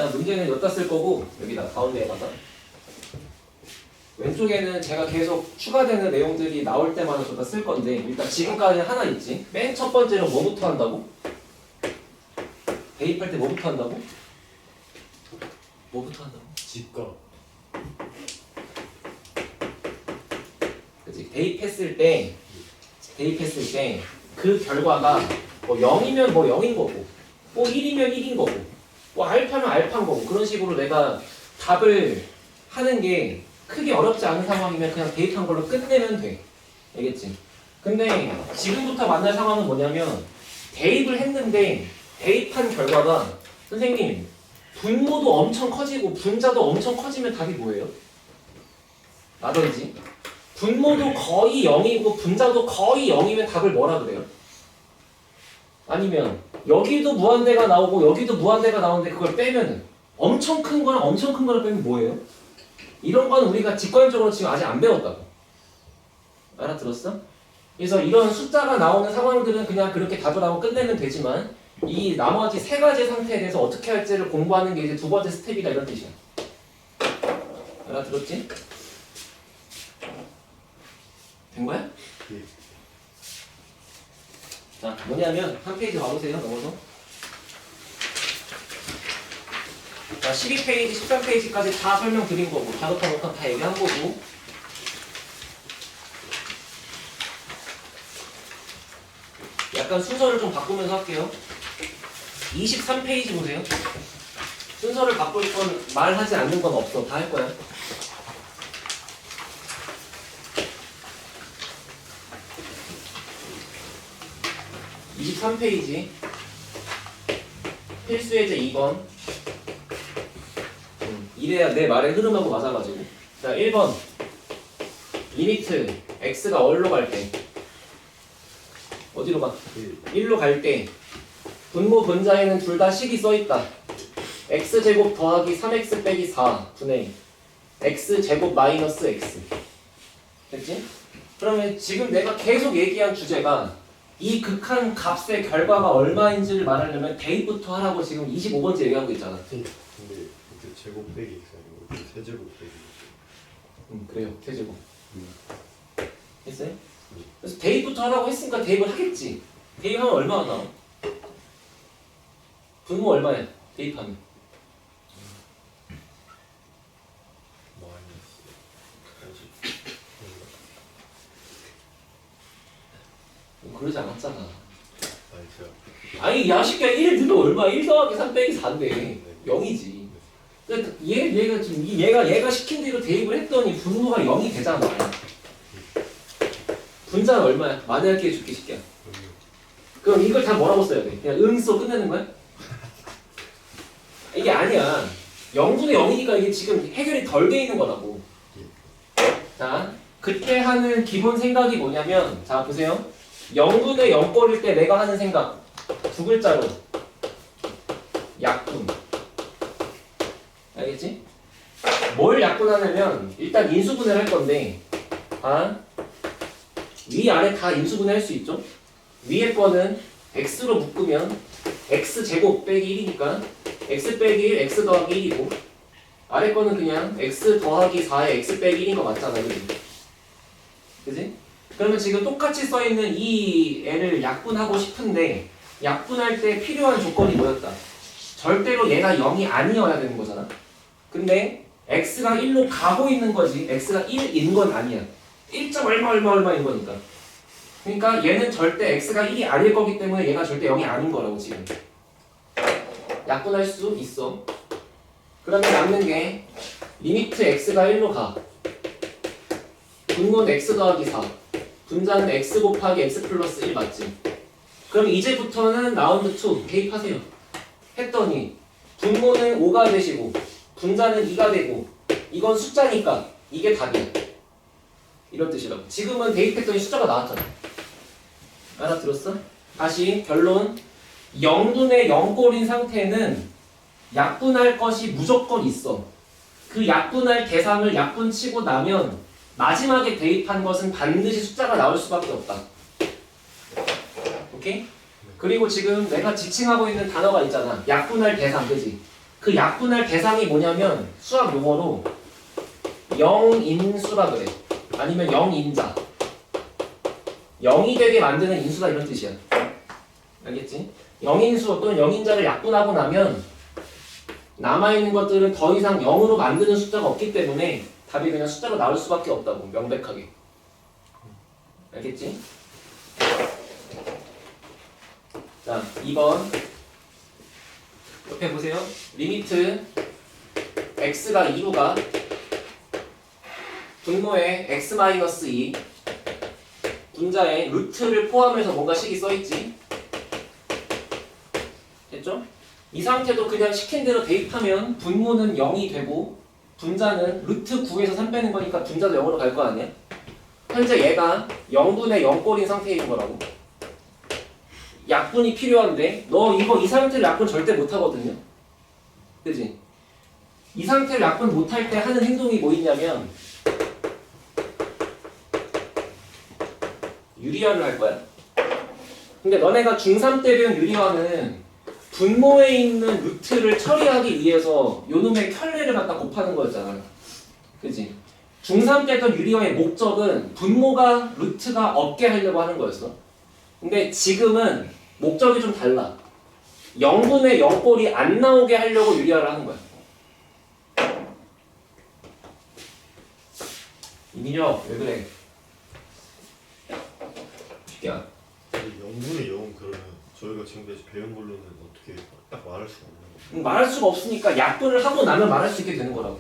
일단 문제는 여기다 쓸 거고 여기다 가운데에다가 왼쪽에는 제가 계속 추가되는 내용들이 나올 때마다 저기다 쓸 건데 일단 지금까지 하나 있지. 맨 첫 번째로 뭐부터 한다고? 대입할 때 뭐부터 한다고? 뭐부터 한다고? 집값. 그치? 대입했을 때 그 결과가 뭐 0이면 뭐 0인 거고 뭐 1이면 1인 거고 뭐 알파면 알파인 거고 그런 식으로 내가 답을 하는 게 크게 어렵지 않은 상황이면 그냥 대입한 걸로 끝내면 돼. 알겠지? 근데 지금부터 만날 상황은 뭐냐면 대입을 했는데 대입한 결과가 선생님 분모도 엄청 커지고 분자도 엄청 커지면 답이 뭐예요? 라든지 분모도 거의 0이고 분자도 거의 0이면 답을 뭐라 그래요? 아니면 여기도 무한대가 나오고 여기도 무한대가 나오는데 그걸 빼면은 엄청 큰 거랑 엄청 큰 거를 빼면 뭐예요? 이런 거는 우리가 직관적으로 지금 아직 안 배웠다고. 알아들었어? 그래서 이런 숫자가 나오는 상황들은 그냥 그렇게 답을 하고 끝내면 되지만 이 나머지 세 가지 상태에 대해서 어떻게 할지를 공부하는 게 이제 두 번째 스텝이다 이런 뜻이야. 알아들었지? 된 거야? 예. 자, 뭐냐면 한 페이지 가보세요. 넘어서. 자, 12페이지, 13페이지까지 다 설명드린 거고 다급한 다 얘기한 거고 약간 순서를 좀 바꾸면서 할게요. 23페이지 보세요. 순서를 바꿀 건 말하지 않는 건 없어. 다 할 거야. (23페이지) 필수예제 2번. 이래야 내 말의 흐름하고 맞아가지고. 자, 1번 리미트 x가 얼로 갈 때 어디로 가? 1로 갈 때 분모 분자에는 둘 다 식이 써있다. x제곱 더하기 3x 빼기 4 분의 x제곱 마이너스 x. 됐지? 그러면 지금 내가 계속 얘기한 주제가 이 극한 값의 결과가 얼마인지를 말하려면 대입부터 하라고 지금 25번째 얘기하고 있잖아. 근데 그 제곱 빼기 x 아니고 세제곱 빼기. 그래요. 세제곱. 했어요? 그래서 대입부터 하라고 했으니까 대입을 하겠지. 대입하면 얼마나 나와? 분모 얼마야? 대입하면. 그러지 않았잖아. 아니 제가 아니 야식가 1 넣으면 얼마? 1 더하기 3 빼기 4인데 0이지. 그러니까 얘가 지금 얘가 시킨 대로 대입을 했더니 분모가 0이 되잖아. 분자는 얼마야? 만약에 해줄게 쉽게. 그럼 이걸 다 뭐라고 써야 돼? 그냥 응 써 끝내는 거야? 이게 아니야. 0분의 0이니까 이게 지금 해결이 덜 돼 있는 거라고. 자, 그때 하는 기본 생각이 뭐냐면 자 보세요. 0분의 0꼴일 때 내가 하는 생각 두 글자로 약분. 알겠지? 뭘 약분하냐면 일단 인수분해를 할 건데 위아래 다 인수분해 할 수 있죠? 위에 거는 x로 묶으면 x제곱 빼기 1이니까 x 빼기 1 x 더하기 1이고 아래 거는 그냥 x 더하기 4에 x 빼기 1인 거 맞잖아. 그지? 그지? 그러면 지금 똑같이 써있는 이 애를 약분하고 싶은데 약분할 때 필요한 조건이 뭐였다? 절대로 얘가 0이 아니어야 되는 거잖아. 근데 x가 1로 가고 있는 거지 x가 1인 건 아니야. 1. 얼마인 거니까. 그러니까 얘는 절대 x가 1이 아닐 거기 때문에 얘가 절대 0이 아닌 거라고 지금. 약분할 수 있어. 그러면 남는 게 리미트 x가 1로 가. 분모는 x 더하기 4. 분자는 x 곱하기 x 플러스 1 맞지? 그럼 이제부터는 라운드 2 대입하세요. 했더니 분모는 5가 되시고 분자는 2가 되고 이건 숫자니까 이게 답이야. 이런 뜻이라고. 지금은 대입했더니 숫자가 나왔잖아. 알아들었어? 다시 결론 0분의 0꼴인 상태는 약분할 것이 무조건 있어. 그 약분할 대상을 약분치고 나면 마지막에 대입한 것은 반드시 숫자가 나올 수밖에 없다. 오케이? 그리고 지금 내가 지칭하고 있는 단어가 있잖아. 약분할 대상, 그지? 그 약분할 대상이 뭐냐면 수학 용어로 영인수라 그래. 아니면 영인자. 0이 되게 만드는 인수다 이런 뜻이야. 알겠지? 영인수 또는 영인자를 약분하고 나면 남아있는 것들은 더 이상 0으로 만드는 숫자가 없기 때문에 답이 그냥 숫자로 나올 수밖에 없다고. 명백하게. 알겠지? 자, 2번 옆에 보세요. 리미트 x가 2로 가 분모에 x-2 분자에 루트를 포함해서 뭔가 식이 써있지. 됐죠? 이 상태도 그냥 시킨 대로 대입하면 분모는 0이 되고 분자는 루트 9에서 3 빼는 거니까 분자도 0으로 갈 거 아니야? 현재 얘가 0분의 0꼴인 상태인 거라고. 약분이 필요한데 너 이거 이 상태를 약분 절대 못 하거든요. 그지? 이 상태를 약분 못 할 때 하는 행동이 뭐 있냐면 유리화를 할 거야. 근데 너네가 중3 때 배운 유리화는 분모에 있는 루트를 처리하기 위해서 요놈의 켤레를 갖다 곱하는 거였잖아. 그지? 중3 때 했던 유리화의 목적은 분모가 루트가 없게 하려고 하는 거였어. 근데 지금은 목적이 좀 달라. 0분의 0꼴이 안 나오게 하려고 유리화를 하는 거야. 이민혁 왜 그래? 야, 0분의 0 그러면 저희가 지금까지 배운 걸로는 어떻게 딱 말할 수가 없는 거예요? 말할 수가 없으니까 약분을 하고 나면 말할 수 있게 되는 거라고.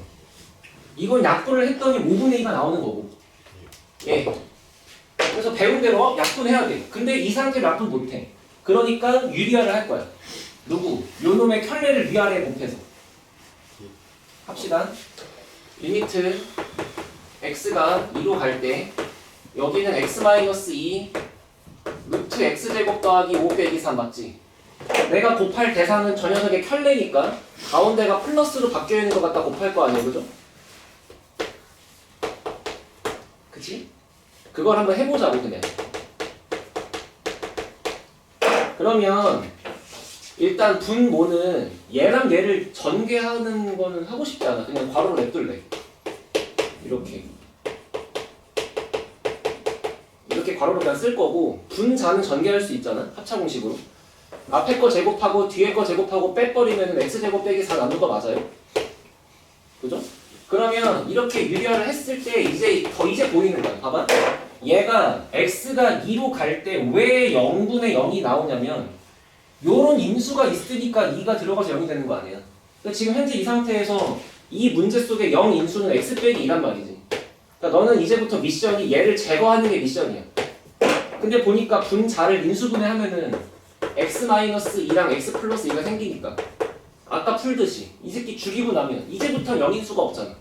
이건 약분을 했더니 5분의 2가 나오는 거고. 예. 그래서 배운 대로 약분해야 돼. 근데 이 상태로 약분 못해. 그러니까 유리화를 할 거야. 누구? 요놈의 켤레를 위아래에 곱해서. 합시다. 리미트 x가 2로 갈 때 여기는 x-2 루트 x제곱 더하기 5 빼기 3 맞지? 내가 곱할 대상은 저 녀석의 켤레니까 가운데가 플러스로 바뀌어있는 것 같다 곱할 거 아니에요, 그죠? 그치? 그걸 한번 해보자고 그냥. 그러면 일단 분모는 얘랑 얘를 전개하는 거는 하고 싶지 않아. 그냥 괄호로 냅둘래. 이렇게 괄호로 그냥 쓸 거고 분자는 전개할 수 있잖아. 합차공식으로. 앞에 거 제곱하고 뒤에 거 제곱하고 빼버리면 x제곱 빼기 4 남는 거 맞아요? 그죠? 그러면 이렇게 유리화를 했을 때 이제 보이는 거야. 봐봐. 얘가 x가 2로 갈 때 왜 0분의 0이 나오냐면 요런 인수가 있으니까 2가 들어가서 0이 되는 거 아니야. 그러니까 지금 현재 이 상태에서 이 문제 속에 0 인수는 x 빼기 2란 말이지. 그러니까 너는 이제부터 미션이 얘를 제거하는 게 미션이야. 근데 보니까 분자를 인수분해하면은 x-2랑 x 플러스 2가 생기니까 아까 풀듯이 이 새끼 죽이고 나면 이제부터 0인수가 없잖아.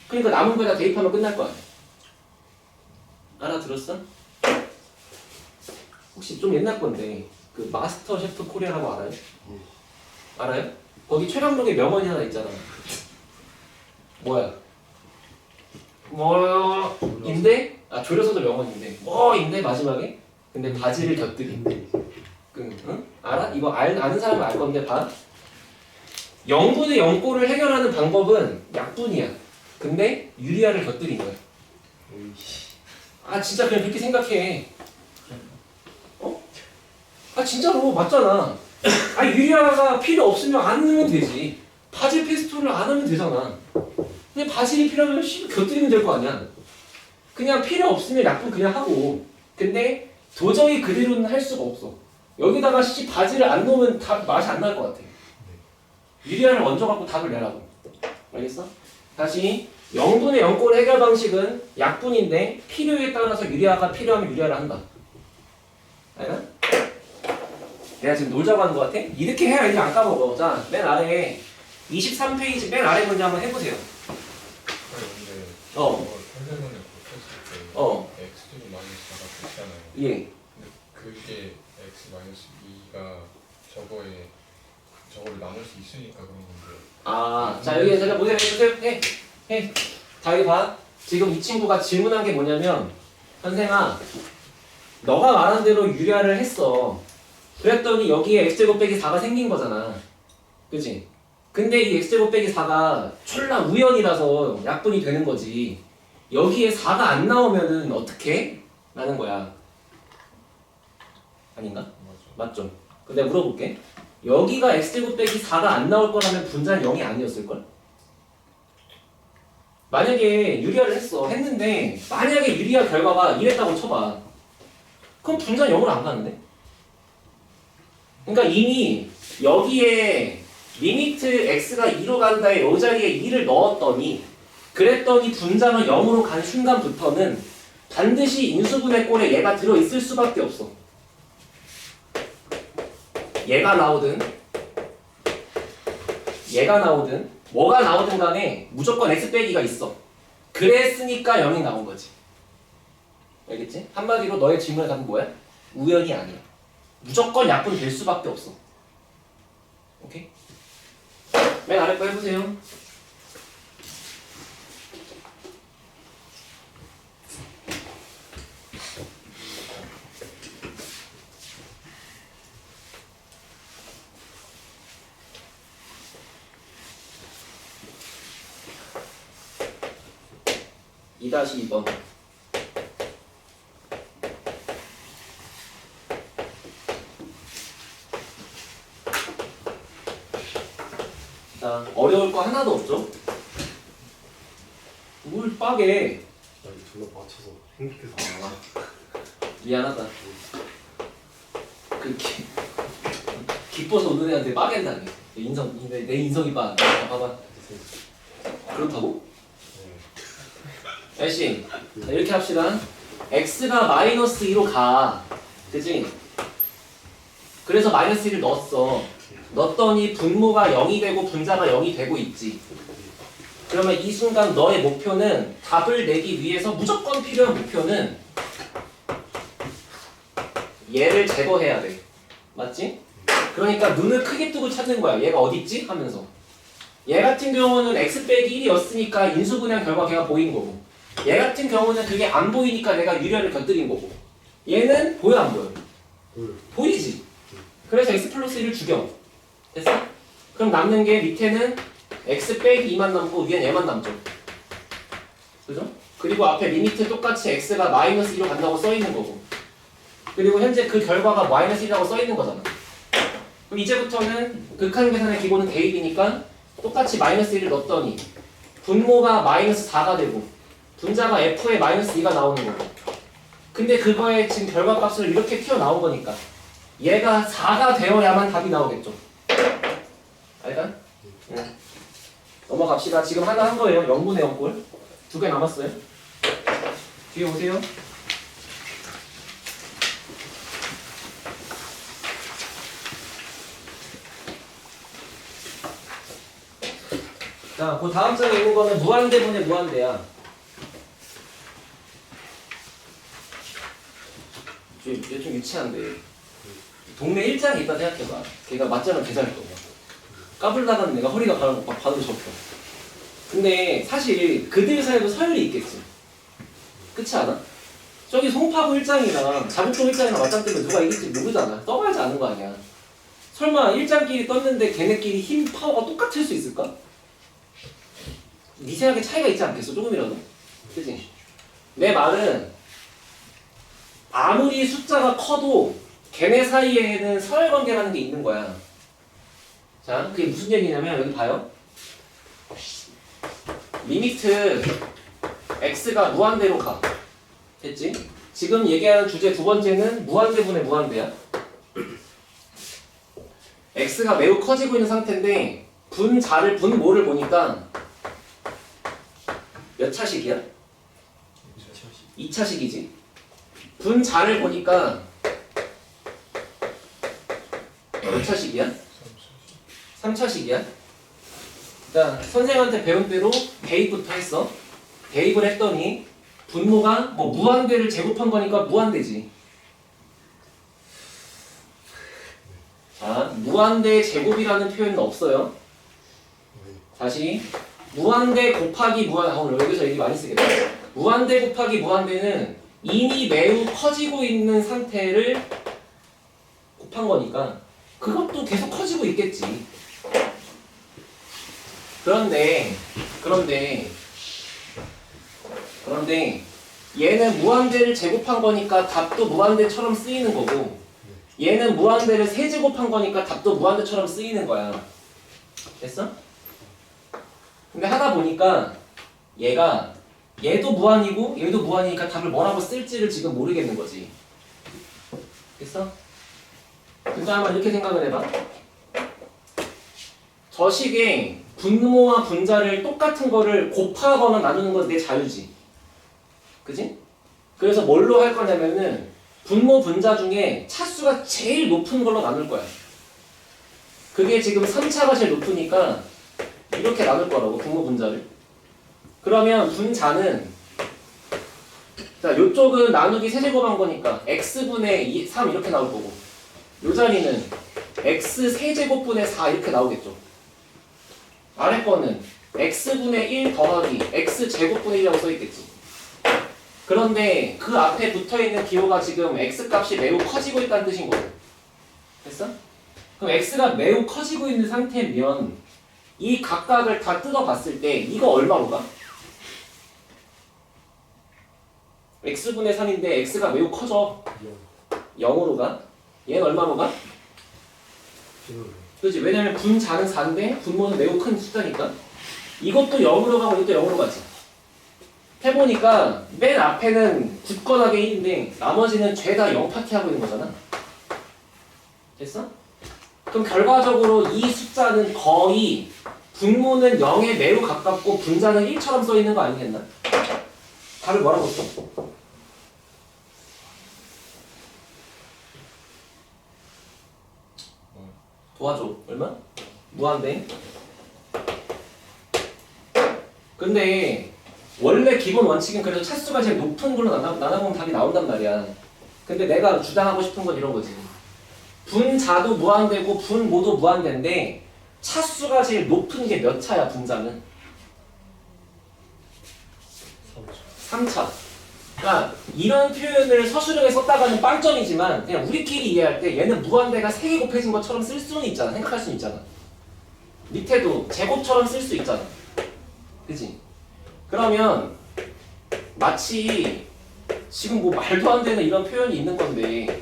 그러니까 남은 거에다 대입하면 끝날 거 아니야. 알아들었어? 혹시 좀 옛날 건데 그 마스터 셰프 코리아라고 알아요? 알아요? 거기 최강록의 명언이 하나 있잖아. 뭐야? 뭐인데? 아 졸여서도 명언인데 뭐인데 마지막에? 근데 바지를 곁들인. 응? 알아? 이거 아는 사람은 알 건데 봐. 0분의 0꼴을 해결하는 방법은 약분이야. 근데 유리화를 곁들인 거야. 아 진짜 그냥 그렇게 생각해. 어? 아 진짜로 맞잖아. 아 유리화가 필요 없으면 안 넣으면 되지. 바질 페스토를 안 하면 되잖아. 그냥 바질이 필요하면 곁들이면 될 거 아니야. 그냥 필요 없으면 약분 그냥 하고. 근데 도저히 그대로는 할 수가 없어. 여기다가 바질을 안 넣으면 맛이 안 날 것 같아. 유리화를 먼저 갖고 답을 내라고. 알겠어? 다시 0분의 0꼴 해결 방식은 약분인데 필요에 따라서 유리화가 필요하면 유리화를 한다. 알아? 내가 지금 놀자고 하는 것 같아? 이렇게 해야 이제 안 까먹어. 자, 맨 아래에 23페이지 맨 아래 문제 한번 해보세요. 근데 선생님이 x제곱 마이너스 4가 됐잖아요. 예. 근데 그게 x 마이너스 2가 저거를 나눌 수 있으니까 그런 건데. 아, 자 여기 제가 보세요. 해. 자 여기 봐. 지금 이 친구가 질문한 게 뭐냐면 선생아, 너가 말한 대로 유리화를 했어. 그랬더니 여기에 x제곱 빼기 4가 생긴 거잖아. 그치? 근데 이 x제곱 빼기 4가 졸라 우연이라서 약분이 되는 거지. 여기에 4가 안 나오면은 어떻게? 라는 거야. 아닌가? 맞아. 맞죠? 근데 물어볼게. 여기가 x제곱 빼기 4가 안 나올 거라면 분자는 0이 아니었을걸? 만약에 유리화를 했는데 만약에 유리화 결과가 이랬다고 쳐봐. 그럼 분자는 0으로 안 가는데? 그러니까 이미 여기에 리미트 x가 2로 간다에 이 자리에 2를 넣었더니 그랬더니 분자가 0으로 간 순간부터는 반드시 인수분해 꼴에 얘가 들어있을 수밖에 없어. 얘가 나오든 뭐가 나오든 간에 무조건 x 빼기가 있어. 그랬으니까 0이 나온 거지. 알겠지? 한마디로 너의 질문의 답은 뭐야? 우연이 아니야. 무조건 약분 될 수밖에 없어. 오케이? 맨 아래 거 해보세요. (2-2번) 자, 어려울 거 하나도 없죠? 뭘 빠게. 아니 졸라 맞춰서 행복해서. 미안하다. 기뻐서 우는 애한테 빠겐다니. 내 인성이 빠. 봐봐. 그렇다고? 열심. 자, 이렇게 합시다. x가 마이너스 2로 가. 그지? 그래서 마이너스 1을 넣었어. 넣었더니 분모가 0이 되고 분자가 0이 되고 있지. 그러면 이 순간 너의 목표는 답을 내기 위해서 무조건 필요한 목표는 얘를 제거해야 돼. 맞지? 그러니까 눈을 크게 뜨고 찾는 거야. 얘가 어디 있지? 하면서. 얘 같은 경우는 x 빼기 1이었으니까 인수분해 결과 걔가 보인 거고. 얘 같은 경우는 그게 안 보이니까 내가 유리화를 곁들인 거고. 얘는 보여 안 보여? 보이지? 그래서 x 플러스 1을 죽여. 됐어? 그럼 남는 게 밑에는 x 빼기 2만 남고 위엔 얘만 남죠. 그죠? 그리고 앞에 리미트 똑같이 x가 마이너스 2로 간다고 써있는 거고. 그리고 현재 그 결과가 마이너스 1이라고 써있는 거잖아. 그럼 이제부터는 극한 계산의 기본은 대입이니까 똑같이 마이너스 1을 넣었더니 분모가 마이너스 4가 되고 분자가 f에 마이너스 2가 나오는 거고. 근데 그거에 지금 결과값을 이렇게 튀어나온 거니까 얘가 4가 되어야만 답이 나오겠죠. 알까? 응. 넘어갑시다. 지금 하나 한 거예요. 0분의 0꼴. 2개 남았어요. 뒤에 오세요. 자, 그 다음 장에 있는 거는 무한대분의 무한대야. 좀 유치한데. 동네 일장이 있다 생각해봐. 걔가 맞자면 계산할 거고. 까불다가는 내가 허리가 바로 접혀. 근데 사실 그들 사이에도 서열이 있겠지. 그렇지 않아? 저기 송파구 일장이랑 자국동 일장이랑 맞짱 뜨면 누가 이길지 모르잖아. 떠가지 않은 거 아니야. 설마 일장끼리 떴는데 걔네끼리 힘 파워가 똑같을 수 있을까? 미세하게 차이가 있지 않겠어? 조금이라도? 그치? 내 말은 아무리 숫자가 커도 걔네 사이에는 서열관계라는 게 있는 거야. 자, 그게 무슨 얘기냐면 여기 봐요. 리미트 x가 무한대로 가. 됐지? 지금 얘기하는 주제 두 번째는 무한대분의 무한대야. x가 매우 커지고 있는 상태인데 분모를 보니까 몇 차식이야? 2차식이지. 분자를 보니까 몇 차식이야? 3차식이야? 자, 선생님한테 배운 대로 대입부터 했어. 대입을 했더니 분모가 뭐 무한대를 제곱한 거니까 무한대지. 자, 무한대 제곱이라는 표현은 없어요. 다시 무한대 곱하기 오늘 여기서 얘기 많이 쓰겠다. 무한대 곱하기 무한대는 이미 매우 커지고 있는 상태를 곱한 거니까 그것도 계속 커지고 있겠지. 그런데 얘는 무한대를 제곱한 거니까 답도 무한대처럼 쓰이는 거고 얘는 무한대를 세제곱한 거니까 답도 무한대처럼 쓰이는 거야. 됐어? 근데 하다 보니까 얘도 무한이고 얘도 무한이니까 답을 뭐라고 쓸지를 지금 모르겠는 거지. 됐어? 그러니까 한번 이렇게 생각을 해봐. 저 식의 분모와 분자를 똑같은 거를 곱하거나 나누는 건 내 자유지. 그지? 그래서 뭘로 할 거냐면은 분모 분자 중에 차수가 제일 높은 걸로 나눌 거야. 그게 지금 3차가 제일 높으니까 이렇게 나눌 거라고, 분모 분자를. 그러면 분자는 자, 요쪽은 나누기 세제곱한 거니까 x분의 3 이렇게 나올 거고 요 자리는 x 세제곱분의 4 이렇게 나오겠죠. 아래 거는 x분의 1 더하기 x제곱분의 1이라고 써있겠지. 그런데 그 앞에 붙어있는 기호가 지금 x값이 매우 커지고 있다는 뜻인 거예요. 됐어? 그럼 x가 매우 커지고 있는 상태면 이 각각을 다 뜯어봤을 때 이거 얼마로 가? x분의 3인데 x가 매우 커져. 0으로 가? 얘는 얼마로 가? 그렇지. 왜냐면 분자는 4인데 분모는 매우 큰 숫자니까 이것도 0으로 가고 이것도 0으로 가지. 해보니까 맨 앞에는 굳건하게 1인데 나머지는 죄다 0파티 하고 있는 거잖아. 됐어? 그럼 결과적으로 이 숫자는 거의 분모는 0에 매우 가깝고 분자는 1처럼 써있는 거 아니겠나? 답을 뭐라고 써? 도와줘. 얼마? 무한대. 근데 원래 기본 원칙은 그래도 차수가 제일 높은 걸로 나눠보면 답이 나온단 말이야. 근데 내가 주장하고 싶은 건 이런 거지. 분자도 무한대고 분모도 무한대인데 차수가 제일 높은 게 몇 차야, 분자는? 3차. 그러니까 이런 표현을 서술형에 썼다가는 빵점이지만 그냥 우리끼리 이해할 때 얘는 무한대가 3개 곱해진 것처럼 쓸 수는 있잖아. 생각할 수는 있잖아. 밑에도 제곱처럼 쓸 수 있잖아. 그치? 그러면 마치 지금 뭐 말도 안 되는 이런 표현이 있는 건데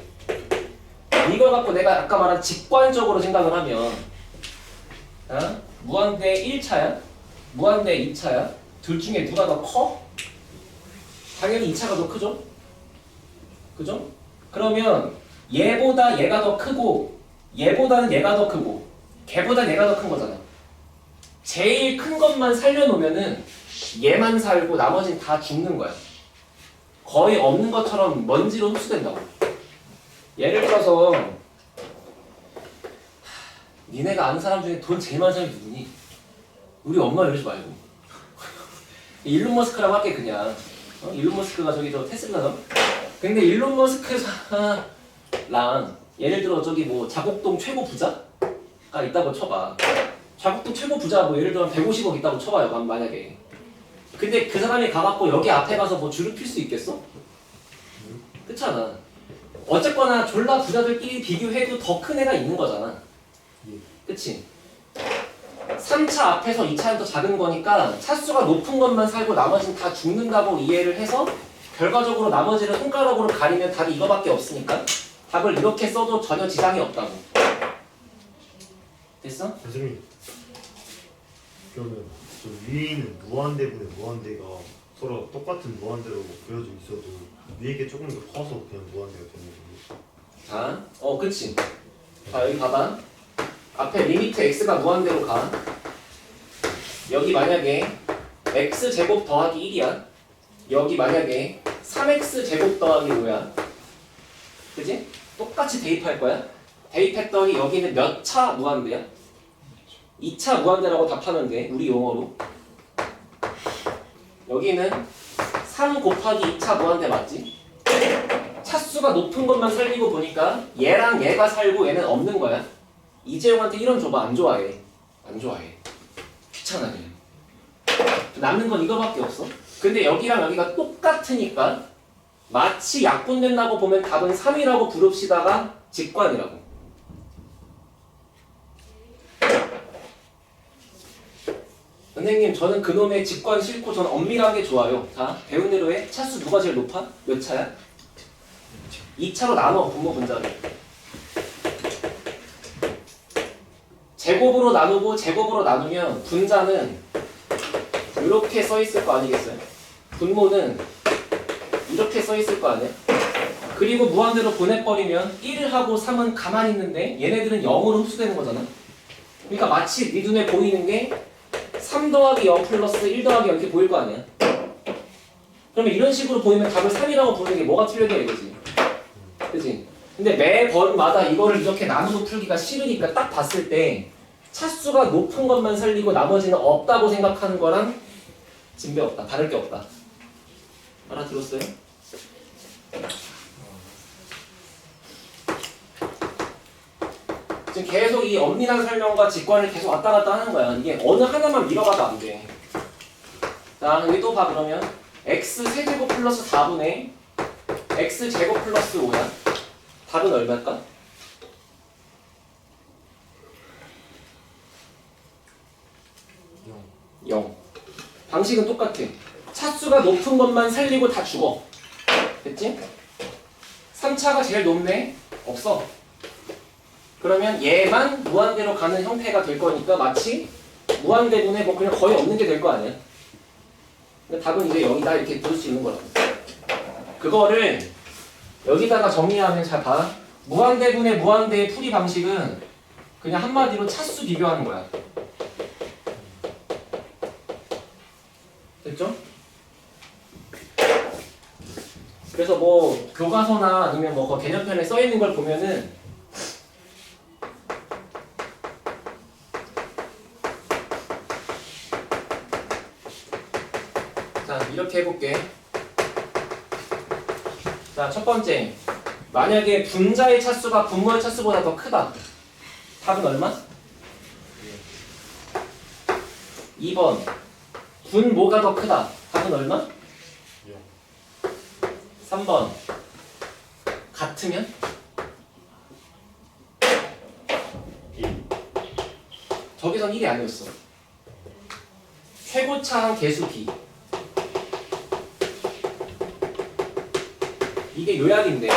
이걸 갖고 내가 아까 말한 직관적으로 생각을 하면 무한대 1차야? 무한대 2차야? 둘 중에 누가 더 커? 당연히 2차가 더 크죠? 그죠? 그러면 얘보다 얘가 더 크고 얘보다는 얘가 더 크고 걔보다 얘가 더 큰 거잖아. 제일 큰 것만 살려놓으면은 얘만 살고 나머지는 다 죽는 거야. 거의 없는 것처럼 먼지로 흡수된다고. 예를 들어서 니네가 아는 사람 중에 돈 제일 많은 사람이 누구니? 우리 엄마 이러지 말고 일론 머스크라고 할게 그냥. 일론 머스크가 저기 저 테슬라잖아. 근데 일론 머스크랑 예를 들어 저기 뭐 자곡동 최고 부자가 있다고 쳐봐. 자곡동 최고 부자 뭐 예를 들어 150억 있다고 쳐봐요. 만약에. 근데 그 사람이 가갖고 여기 앞에 가서 뭐 줄을 필 수 있겠어? 그렇잖아. 어쨌거나 졸라 부자들끼리 비교해도 더 큰 애가 있는 거잖아. 그치? 3차 앞에서 2차는 더 작은 거니까 차수가 높은 것만 살고 나머지는 다 죽는다고 이해를 해서 결과적으로 나머지를 손가락으로 가리면 답이 이거밖에 없으니까 답을 이렇게 써도 전혀 지장이 없다고. 됐어? 선생님, 그러면 저 위에 있는 무한대분의 무한대가 서로 똑같은 무한대로 그려져 있어도 위에 게 조금 더 커서 그냥 무한대가 되는 거예요? 자, 그치. 자, 여기 봐봐. 앞에 리미트 x가 무한대로 가. 여기 만약에 x제곱 더하기 1이야. 여기 만약에 3x제곱 더하기 5야. 그치? 똑같이 대입할 거야. 대입했더니 여기는 몇 차 무한대야? 2차 무한대라고 답하면 돼. 우리 용어로. 여기는 3 곱하기 2차 무한대 맞지? 차수가 높은 것만 살리고 보니까 얘랑 얘가 살고 얘는 없는 거야. 이재용한테 1원 줘봐. 안 좋아해. 안 좋아해. 귀찮아 그냥. 남는 건 이거밖에 없어. 근데 여기랑 여기가 똑같으니까 마치 약분된다고 보면 답은 3이라고 부릅시다가 직관이라고. 선생님 저는 그놈의 직관 싫고 저는 엄밀한 게 좋아요. 자 배운 대로 해. 차수 누가 제일 높아? 몇 차야? 2차로 나눠 분모 분자를. 제곱으로 나누고 제곱으로 나누면 분자는 이렇게 써 있을 거 아니겠어요? 분모는 이렇게 써 있을 거 아니야? 그리고 무한대로 보내버리면 1하고 3은 가만히 있는데 얘네들은 0으로 흡수되는 거잖아. 그러니까 마치 네 눈에 보이는 게 3 더하기 0 플러스 1 더하기 0 이렇게 보일 거 아니야? 그러면 이런 식으로 보이면 답을 3이라고 부르는 게 뭐가 틀렸냐 이거지. 그치? 근데 매번마다 이거를 이렇게 나누고 풀기가 싫으니까 딱 봤을 때 차수가 높은 것만 살리고 나머지는 없다고 생각하는 거랑 진배 없다. 다를 게 없다. 알아들었어요? 지금 계속 이 엄밀한 설명과 직관을 계속 왔다 갔다 하는 거야. 이게 어느 하나만 밀어가도 안 돼. 자, 여기 또 봐 그러면 x 세제곱 플러스 4분의 x 제곱 플러스 5야. 답은 얼마일까? 0. 방식은 똑같아. 차수가 높은 것만 살리고 다 죽어. 됐지? 3차가 제일 높네? 없어. 그러면 얘만 무한대로 가는 형태가 될 거니까 마치 무한대분에 뭐 그냥 거의 없는 게 될 거 아니야? 근데 답은 이제 0이다 이렇게 볼 수 있는 거라고. 그거를 여기다가 정리하면 잘 봐. 무한대분의 무한대의 풀이 방식은 그냥 한마디로 차수 비교하는 거야. 됐죠? 그래서 뭐 교과서나 아니면 뭐 개념편에 써 있는 걸 보면은 자 이렇게 해볼게. 자 첫 번째 만약에 분자의 차수가 분모의 차수보다 더 크다. 답은 얼마? 2번 분모가 더 크다. 답은 얼마? 3번 같으면? 1. 저기선 1이 아니었어. 최고차항 개수 B. 이게 요약인데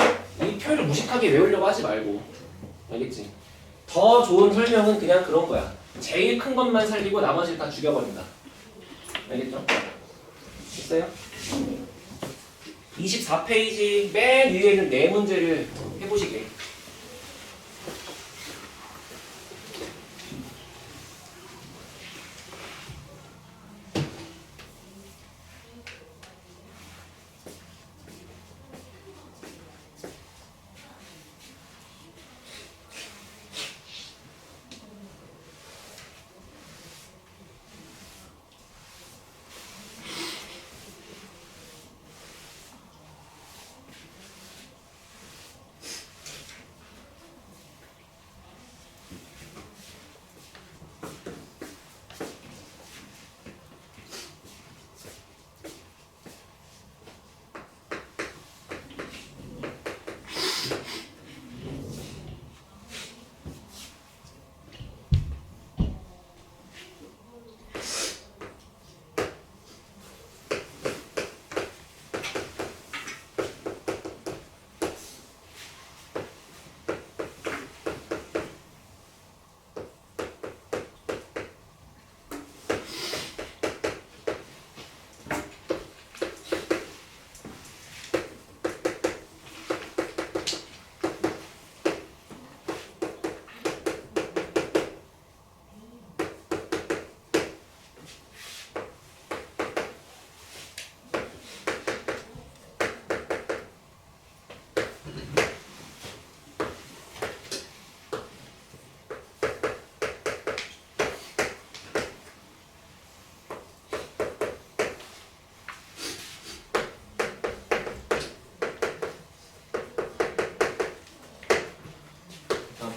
이 표를 무식하게 외우려고 하지 말고. 알겠지? 더 좋은 설명은 그냥 그런 거야. 제일 큰 것만 살리고 나머지를 다 죽여버린다. 알겠죠? 됐어요? 24페이지 맨 위에 있는 네 문제를 해보시게.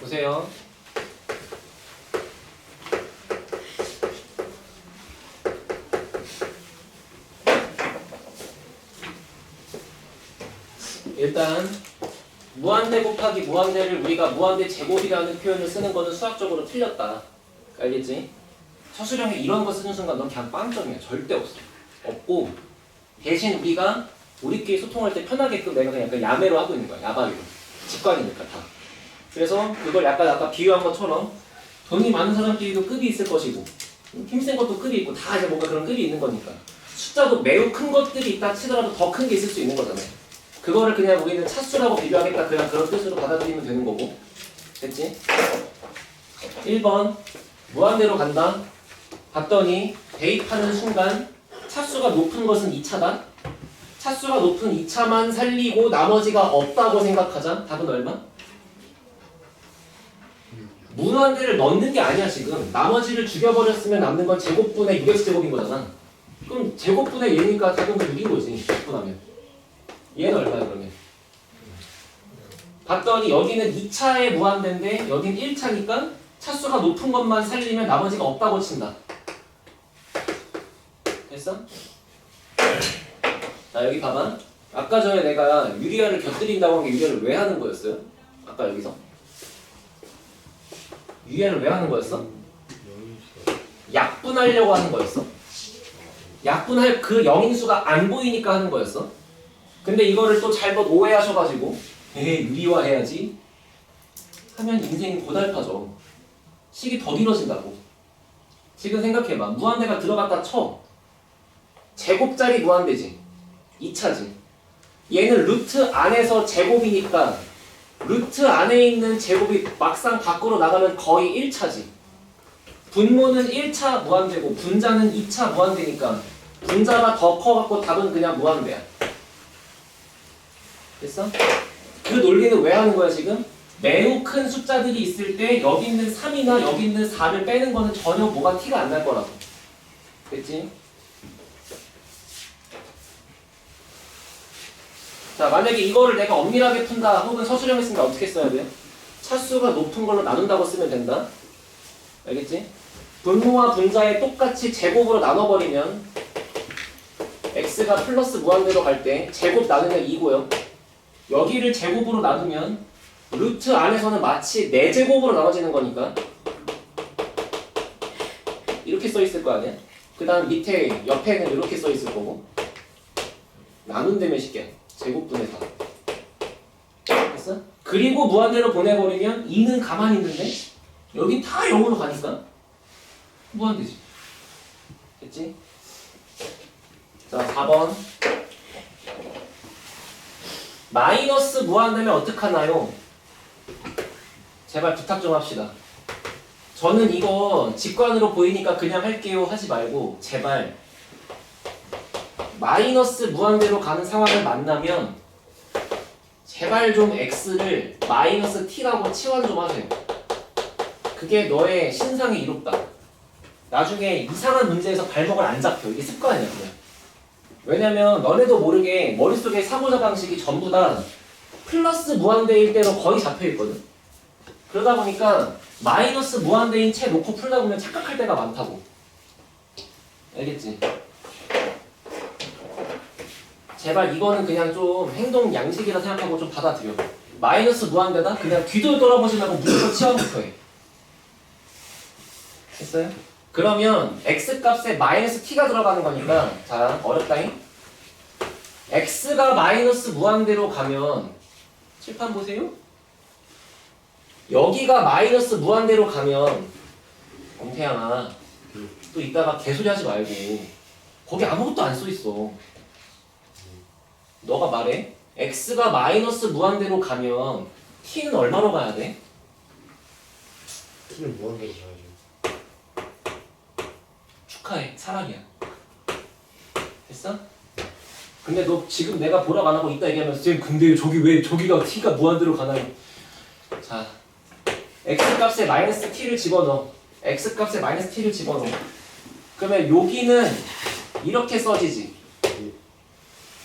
보세요. 일단 무한대 곱하기 무한대를 우리가 무한대 제곱이라는 표현을 쓰는 거는 수학적으로 틀렸다. 알겠지? 서술형에 이런 거 쓰는 순간 넌 그냥 빵점이야. 절대 없어. 없고 대신 우리가 우리끼리 소통할 때 편하게끔 내가 그냥 약간 야매로 하고 있는 거야. 야바위로. 직관이니까 다. 그래서 그걸 약간 아까 비유한 것처럼 돈이 많은 사람끼리도 급이 있을 것이고 힘센 것도 급이 있고 다 이제 뭔가 그런 급이 있는 거니까 숫자도 매우 큰 것들이 있다 치더라도 더 큰 게 있을 수 있는 거잖아요. 그거를 그냥 우리는 차수라고 비교하겠다 그냥 그런 뜻으로 받아들이면 되는 거고. 됐지? 1번 무한대로 간다. 봤더니 대입하는 순간 차수가 높은 것은 2차다. 차수가 높은 2차만 살리고 나머지가 없다고 생각하자. 답은 얼마? 무한대를 넣는 게 아니야 지금. 나머지를 죽여버렸으면 남는 건 제곱분의 6x제곱인 거잖아. 그럼 제곱분의 얘니까 답은 그 6인 거지. 제곱분하면. 얘는 얼마야 그러면? 봤더니 여기는 2차에 무한대인데 여긴 1차니까 차수가 높은 것만 살리면 나머지가 없다고 친다. 됐어? 자 여기 봐봐. 아까 전에 내가 유리아를 곁들인다고 한 게 유리아를 왜 하는 거였어요? 아까 여기서 유리아를 왜 하는 거였어? 약분하려고 하는 거였어. 약분할 그 영인수가 안 보이니까 하는 거였어. 근데 이거를 또 잘못 오해하셔가지고 유리화 해야지 하면 인생이 고달파져. 식이 더 길어진다고. 지금 생각해봐. 무한대가 들어갔다 쳐. 제곱짜리 무한대지. 2차지. 얘는 루트 안에서 제곱이니까 루트 안에 있는 제곱이 막상 밖으로 나가면 거의 1차지. 분모는 1차 무한대고 분자는 2차 무한대니까 분자가 더 커갖고 답은 그냥 무한대야. 됐어? 그 논리는 왜 하는 거야 지금? 매우 큰 숫자들이 있을 때 여기 있는 3이나 여기 있는 4를 빼는 거는 전혀 뭐가 티가 안 날 거라고. 됐지? 자 만약에 이거를 내가 엄밀하게 푼다 혹은 서술형 했으니까 어떻게 써야 돼요? 차수가 높은 걸로 나눈다고 쓰면 된다. 알겠지? 분모와 분자에 똑같이 제곱으로 나눠버리면 x가 플러스 무한대로 갈 때 제곱 나누면 2고요. 여기를 제곱으로 나누면 루트 안에서는 마치 4제곱으로 나눠지는 거니까 이렇게 써 있을 거 아니야? 그 다음 밑에 옆에는 이렇게 써 있을 거고 나눈다면 쉽게 제곱분의 4 됐어? 그리고 무한대로 보내버리면 2는 가만히 있는데 여기 다 0으로 가니까 무한대지. 됐지? 자 4번 마이너스 무한대면 어떡하나요? 제발 부탁 좀 합시다. 저는 이거 직관으로 보이니까 그냥 할게요 하지 말고 제발 마이너스 무한대로 가는 상황을 만나면 제발 좀 x를 마이너스 t라고 치환 좀 하세요. 그게 너의 신상에 이롭다. 나중에 이상한 문제에서 발목을 안 잡혀. 이게 습관이야 그냥. 왜냐면 너네도 모르게 머릿속에 사고자 방식이 전부 다 플러스 무한대일 때로 거의 잡혀있거든. 그러다 보니까 마이너스 무한대인 채 놓고 풀다 보면 착각할 때가 많다고. 알겠지? 제발 이거는 그냥 좀 행동 양식이라 생각하고 좀 받아들여. 마이너스 무한대다? 그냥 뒤도 돌아보지 말고 무조건 치환부터 해. 됐어요? 그러면 x값에 마이너스 t가 들어가는 거니까 자 어렵다잉. x가 마이너스 무한대로 가면 칠판 보세요. 여기가 마이너스 무한대로 가면 엄태양아 또 이따가 개소리 하지 말고 거기 아무것도 안 써있어. 너가 말해. x가 마이너스 무한대로 가면 t는 얼마로 가야 돼? t는 무한대로 가야죠. 축하해. 사랑이야. 됐어? 근데 너 지금 내가 보라고 안 하고 있다 얘기하면서 쌤 근데 저기 왜 저기가 t가 무한대로 가나요? 자 x값에 마이너스 t를 집어넣어. x값에 마이너스 t를 집어넣어. 그러면 여기는 이렇게 써지지.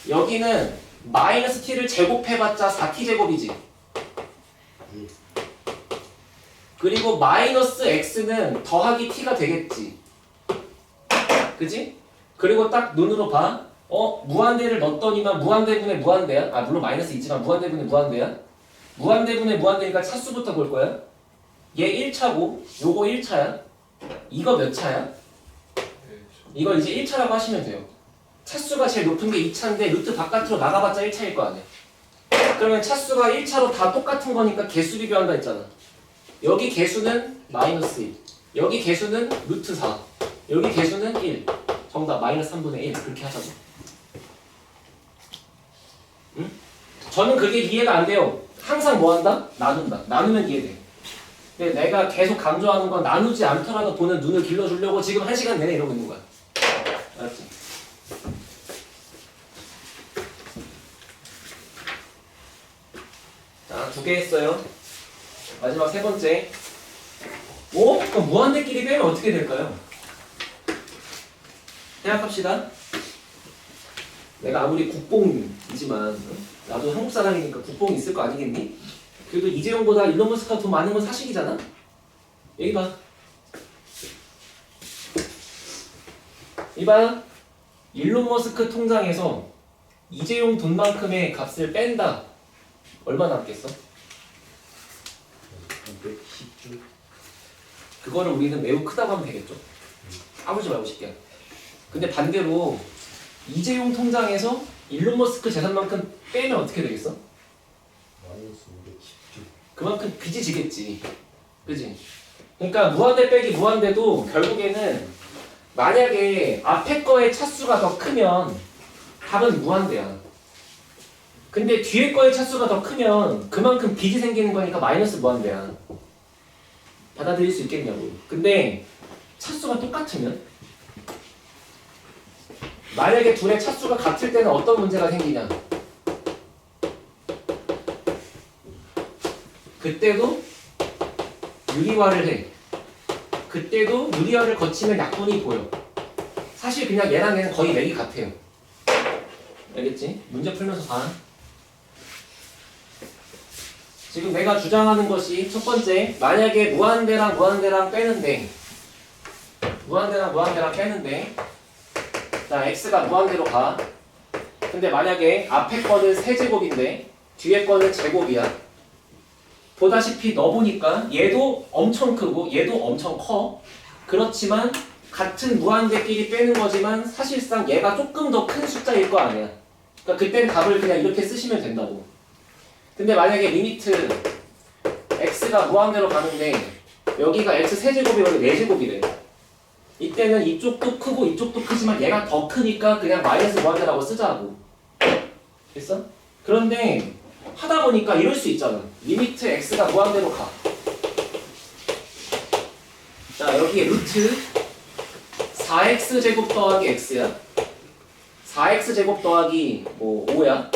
여기는 마이너스 t를 제곱해봤자 4t 제곱이지. 그리고 마이너스 x는 더하기 t가 되겠지. 그지? 그리고 딱 눈으로 봐. 무한대를 넣었더니만 무한대분의 무한대야. 아 물론 마이너스 있지만 무한대분의 무한대야. 무한대분의 무한대니까 차수부터 볼 거야. 얘 1차고 요거 1차야. 이거 몇 차야? 이걸 이제 1차라고 하시면 돼요. 차수가 제일 높은 게 2차인데 루트 바깥으로 나가봤자 1차일 거 아니야. 그러면 차수가 1차로 다 똑같은 거니까 개수 비교한다 했잖아. 여기 개수는 마이너스 1, 여기 개수는 루트 4, 여기 개수는 1. 정답 마이너스 3분의 1. 그렇게 하자고. 응? 저는 그게 이해가 안 돼요. 항상 뭐 한다? 나눈다. 나누면 이해돼. 근데 내가 계속 강조하는 건 나누지 않더라도 보는 눈을 길러주려고 지금 1시간 내내 이러고 있는 거야. 알았지? 자, 2개 했어요. 마지막 3번째. 오? 그럼 무한대끼리 빼면 어떻게 될까요? 생각합시다. 내가 아무리 국뽕이지만 나도 한국 사람이니까 국뽕이 있을 거 아니겠니? 그래도 이재용보다 일론 머스크가 돈 많은 건 사실이잖아? 여기 봐. 이봐. 일론 머스크 통장에서 이재용 돈만큼의 값을 뺀다. 얼마 남겠어? 510주. 그거를 우리는 매우 크다고 하면 되겠죠. 까불지 말고 쉽게. 근데 반대로 이재용 통장에서 일론 머스크 재산만큼 빼면 어떻게 되겠어? 마이너스 510주. 그만큼 빚이 지겠지. 그지? 그러니까 무한대 빼기 무한대도 결국에는 만약에 앞에 거의 차수가 더 크면 답은 무한대야. 근데 뒤에 거의 차수가 더 크면 그만큼 빚이 생기는 거니까 마이너스 무한대야. 받아들일 수 있겠냐고. 근데 차수가 똑같으면 만약에 둘의 차수가 같을 때는 어떤 문제가 생기냐? 그때도 유리화를 해. 그때도 유리화를 거치면 약분이 보여. 사실 그냥 얘랑 얘는 거의 맥이 같아요. 알겠지? 문제 풀면서 봐. 지금 내가 주장하는 것이 첫 번째, 만약에 무한대랑 무한대랑 빼는데 자, x가 무한대로 가. 근데 만약에 앞에 거는 세제곱인데 뒤에 거는 제곱이야. 보다시피 넣어보니까 얘도 엄청 크고 얘도 엄청 커. 그렇지만 같은 무한대끼리 빼는 거지만 사실상 얘가 조금 더 큰 숫자일 거 아니야. 그러니까 그땐 답을 그냥 이렇게 쓰시면 된다고. 근데 만약에 리미트 x가 무한대로 가는데 여기가 x 세제곱이 원래 4제곱이래. 이때는 이쪽도 크고 이쪽도 크지만 얘가 더 크니까 그냥 마이너스 무한대라고 쓰자고. 됐어? 그런데 하다 보니까 이럴 수 있잖아. 리미트 x가 무한대로 가. 자, 여기에 루트 4x 제곱 더하기 x야. 4x 제곱 더하기 뭐 5야.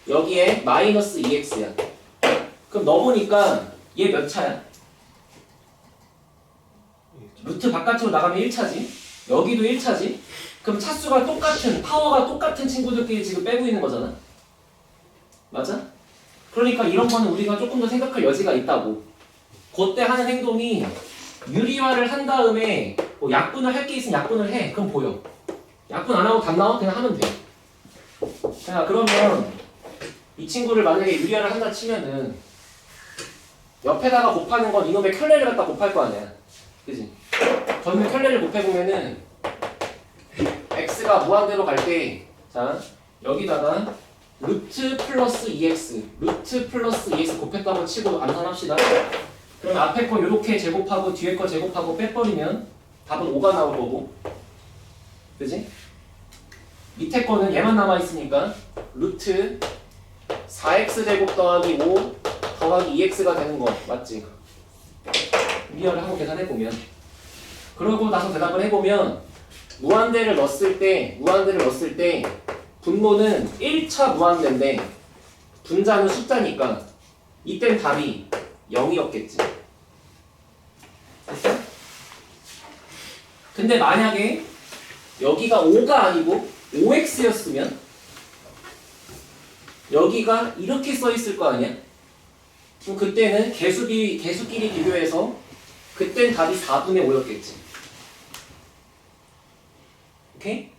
여기에 마이너스 2x야. 그럼 넣어보니까 얘 몇 차야? 루트 바깥으로 나가면 1차지. 여기도 1차지. 그럼 차수가 똑같은, 파워가 똑같은 친구들끼리 지금 빼고 있는 거잖아. 맞아? 그러니까 이런 거는 우리가 조금 더 생각할 여지가 있다고. 그때 하는 행동이 유리화를 한 다음에 뭐 약분을 할 게 있으면 약분을 해. 그럼 보여. 약분 안 하고 답 나와? 그냥 하면 돼. 자, 그러면 이 친구를 만약에 유리화를 한다 치면은 옆에다가 곱하는 건 이놈의 켤레를 갖다 곱할 거 아니야. 그지? 전면 켤레를 곱해보면은 x가 무한대로 갈 때, 자, 여기다가 루트 플러스 2x, 루트 플러스 2x 곱했다고 치고 암산합시다. 그럼 앞에 거 이렇게 제곱하고 뒤에 거 제곱하고 빼버리면 답은 5가 나올 거고. 그지? 밑에 거는 얘만 남아있으니까 루트 4x 제곱 더하기 5 더하기 2x가 되는 거 맞지? 위아래 하고 계산해보면, 그러고 나서 대답을 해보면 무한대를 넣었을 때 분모는 1차 무한대인데 분자는 숫자니까 이땐 답이 0이었겠지. 됐어? 근데 만약에 여기가 5가 아니고 5x였으면 여기가 이렇게 써있을 거 아니야? 그럼 그때는 개수끼리 비교해서 그땐 답이 4분의 5였겠지. 오케이?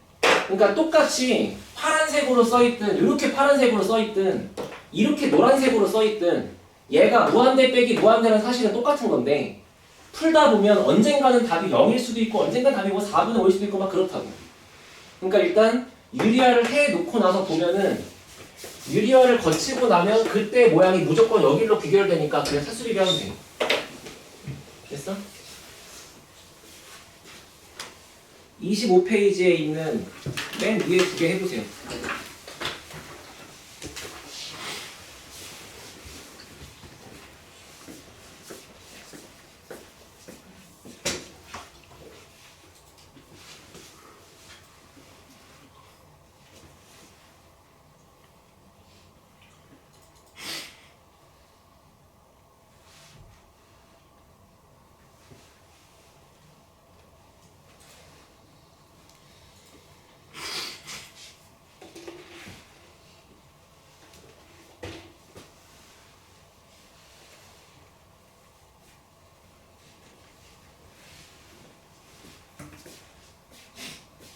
그러니까 똑같이 파란색으로 써있든 이렇게 파란색으로 써있든 이렇게 노란색으로 써있든 얘가 무한대 빼기 무한대는 사실은 똑같은 건데 풀다 보면 언젠가는 답이 0일 수도 있고 언젠가 답이 뭐 4분의 5일 수도 있고 막 그렇다고. 그러니까 일단 유리화를 해놓고 나서 보면은 유리화를 거치고 나면 그때 모양이 무조건 여기로 귀결되니까 그냥 사수리를 하면 돼. 됐어? 25페이지에 있는 맨 위에 두 개 해보세요.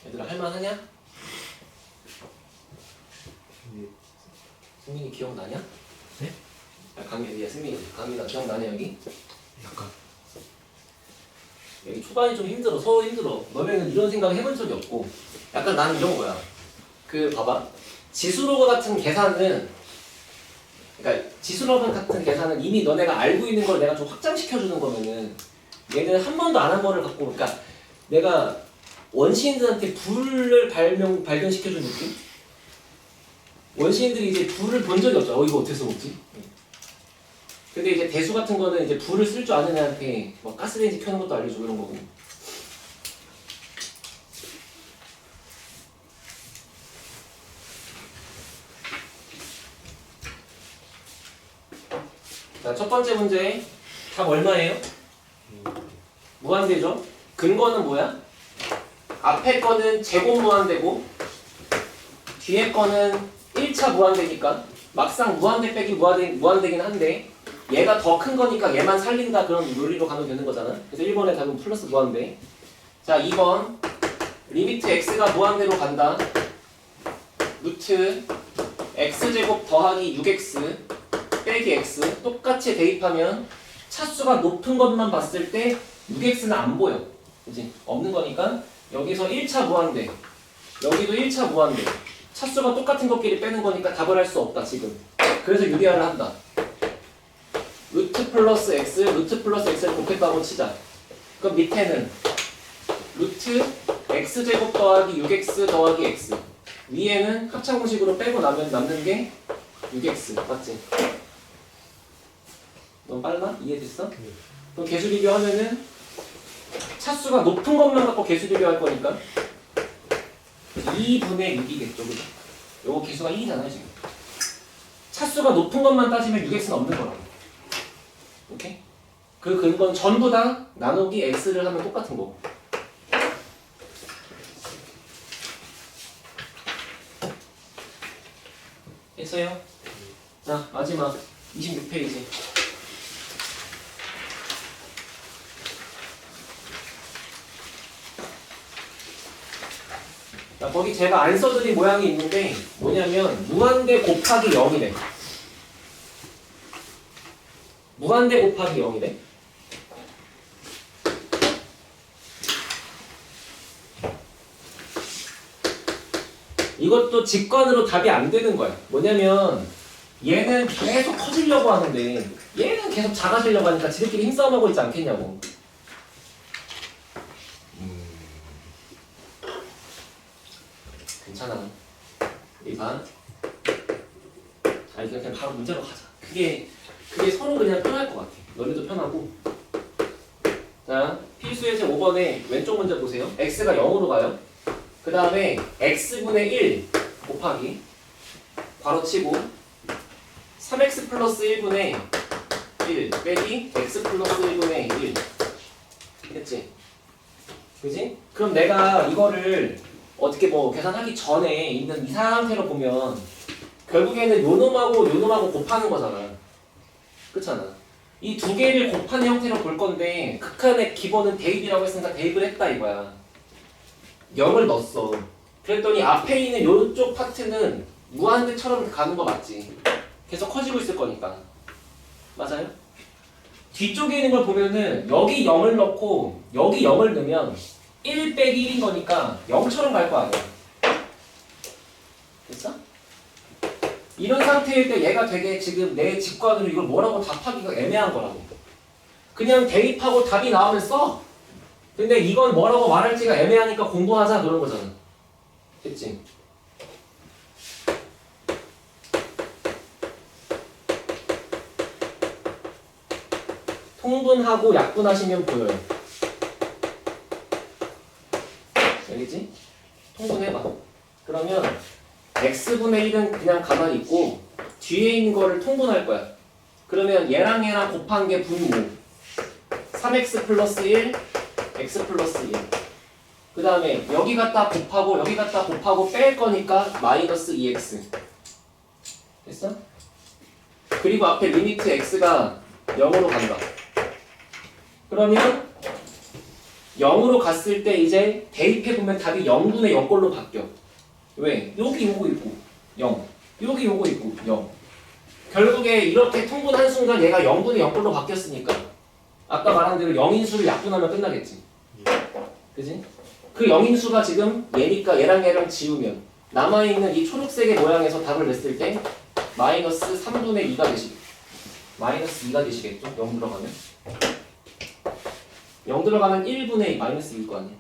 얘들아 할만하냐? 승민이 기억나냐? 네? 야 강민이야 승민이 강민아 기억나냐 여기? 약간 여기 초반이 좀 힘들어 서로 힘들어 너네는 이런 생각 해본 적이 없고 약간 나는 이런 거야 그 봐봐 지수로그 같은 계산은 그러니까 지수로그 같은 계산은 이미 너네가 알고 있는 걸 내가 좀 확장시켜 주는 거면은 얘는 한 번도 안 한 거를 갖고 그러니까 내가 원시인들한테 불을 발견시켜 준 느낌? 원시인들이 이제 불을 본 적이 없죠. 이거 어떻게 써먹지? 근데 이제 대수 같은 거는 이제 불을 쓸 줄 아는 애한테 막 가스레인지 켜는 것도 알려주고 이런 거고. 자, 첫 번째 문제. 답 얼마예요? 무한대죠? 근거는 뭐야? 앞에 거는 제곱 무한대고 뒤에 거는 1차 무한대니까 막상 무한대 빼기 무한대긴 한데 얘가 더 큰 거니까 얘만 살린다 그런 논리로 가면 되는 거잖아. 그래서 1번의 답은 플러스 무한대. 자 2번 리미트 x가 무한대로 간다. 루트 x제곱 더하기 6x 빼기 x 똑같이 대입하면 차수가 높은 것만 봤을 때 6x는 안 보여. 그치? 없는 거니까 여기서 1차 무한대 여기도 1차 무한대 차수가 똑같은 것끼리 빼는 거니까 답을 할 수 없다 지금. 그래서 유리화를 한다. 루트 플러스 x를 곱했다고 치자. 그럼 밑에는 루트 x제곱 더하기 6x 더하기 x 위에는 합창공식으로 빼고 나면 남는 게 6x 맞지? 너무 빨라? 이해됐어? 그럼 계수 비교하면은 차수가 높은 것만 갖고 계수 비교할 거니까 2분의 6이겠죠 그죠? 요거 계수가 2잖아요 지금. 차수가 높은 것만 따지면 6x는 없는 거라고. 오케이? 그 근거는 전부 다 나누기 x를 하면 똑같은 거고. 했어요? 자 마지막 26페이지. 자, 거기 제가 안 써드린 모양이 있는데 뭐냐면 무한대 곱하기 0이래. 무한대 곱하기 0이래. 이것도 직관으로 답이 안 되는 거야. 뭐냐면 얘는 계속 커지려고 하는데 얘는 계속 작아지려고 하니까 지들끼리 힘싸움하고 있지 않겠냐고. 괜찮아. 이반. 아니 그냥 바로 문제로 가자. 그게 서로 그냥 편할 것 같아. 너네도 편하고. 자, 필수의 제 5번에 왼쪽 문제 보세요. x가 0으로 가요. 그 다음에 x분의 1 곱하기 괄호치고 3x 플러스 1분의 1 빼기 x 플러스 1분의 1 했지? 그지? 그럼 내가 이거를 어떻게 뭐 계산하기 전에 있는 이 상태로 보면 결국에는 요 놈하고 곱하는 거잖아. 그렇잖아. 이 두 개를 곱하는 형태로 볼 건데 극한의 기본은 대입이라고 했으니까 대입을 했다 이거야. 0을 넣었어. 그랬더니 앞에 있는 요쪽 파트는 무한대처럼 가는 거 맞지? 계속 커지고 있을 거니까. 맞아요? 뒤쪽에 있는 걸 보면은 여기 0을 넣고 여기 0을 넣으면 1 빼기 1인 거니까 0처럼 갈 거 아니야. 됐어? 이런 상태일 때 얘가 되게 지금 내 직관으로 이걸 뭐라고 답하기가 애매한 거라고. 그냥 대입하고 답이 나오면 써. 근데 이건 뭐라고 말할지가 애매하니까 공부하자 그런 거잖아. 됐지? 통분하고 약분하시면 보여요. 알겠지? 통분해봐. 그러면 x분의 1은 그냥 가만히 있고 뒤에 있는 거를 통분할 거야. 그러면 얘랑 얘랑 곱한 게 분모 3x 플러스 1 x 플러스 1. 그 다음에 여기 갖다 곱하고 여기 갖다 곱하고 뺄 거니까 마이너스 2x. 됐어? 그리고 앞에 리미트 x가 0으로 간다. 그러면 0으로 갔을 때 이제 대입해보면 답이 0분의 0꼴로 바뀌어. 왜? 여기 요거 있고 0, 여기 요거 있고 0. 결국에 이렇게 통분한 순간 얘가 0분의 0꼴로 바뀌었으니까 아까 말한 대로 0인수를 약분하면 끝나겠지. 그지? 그 0인수가 지금 얘니까 얘랑 얘랑 지우면 남아있는 이 초록색의 모양에서 답을 냈을 때 마이너스 3분의 2가 되시겠죠. 마이너스 2가 되시겠죠? 0 들어가면 0 들어가면 1분의 2 마이너스 2일 거 아니야.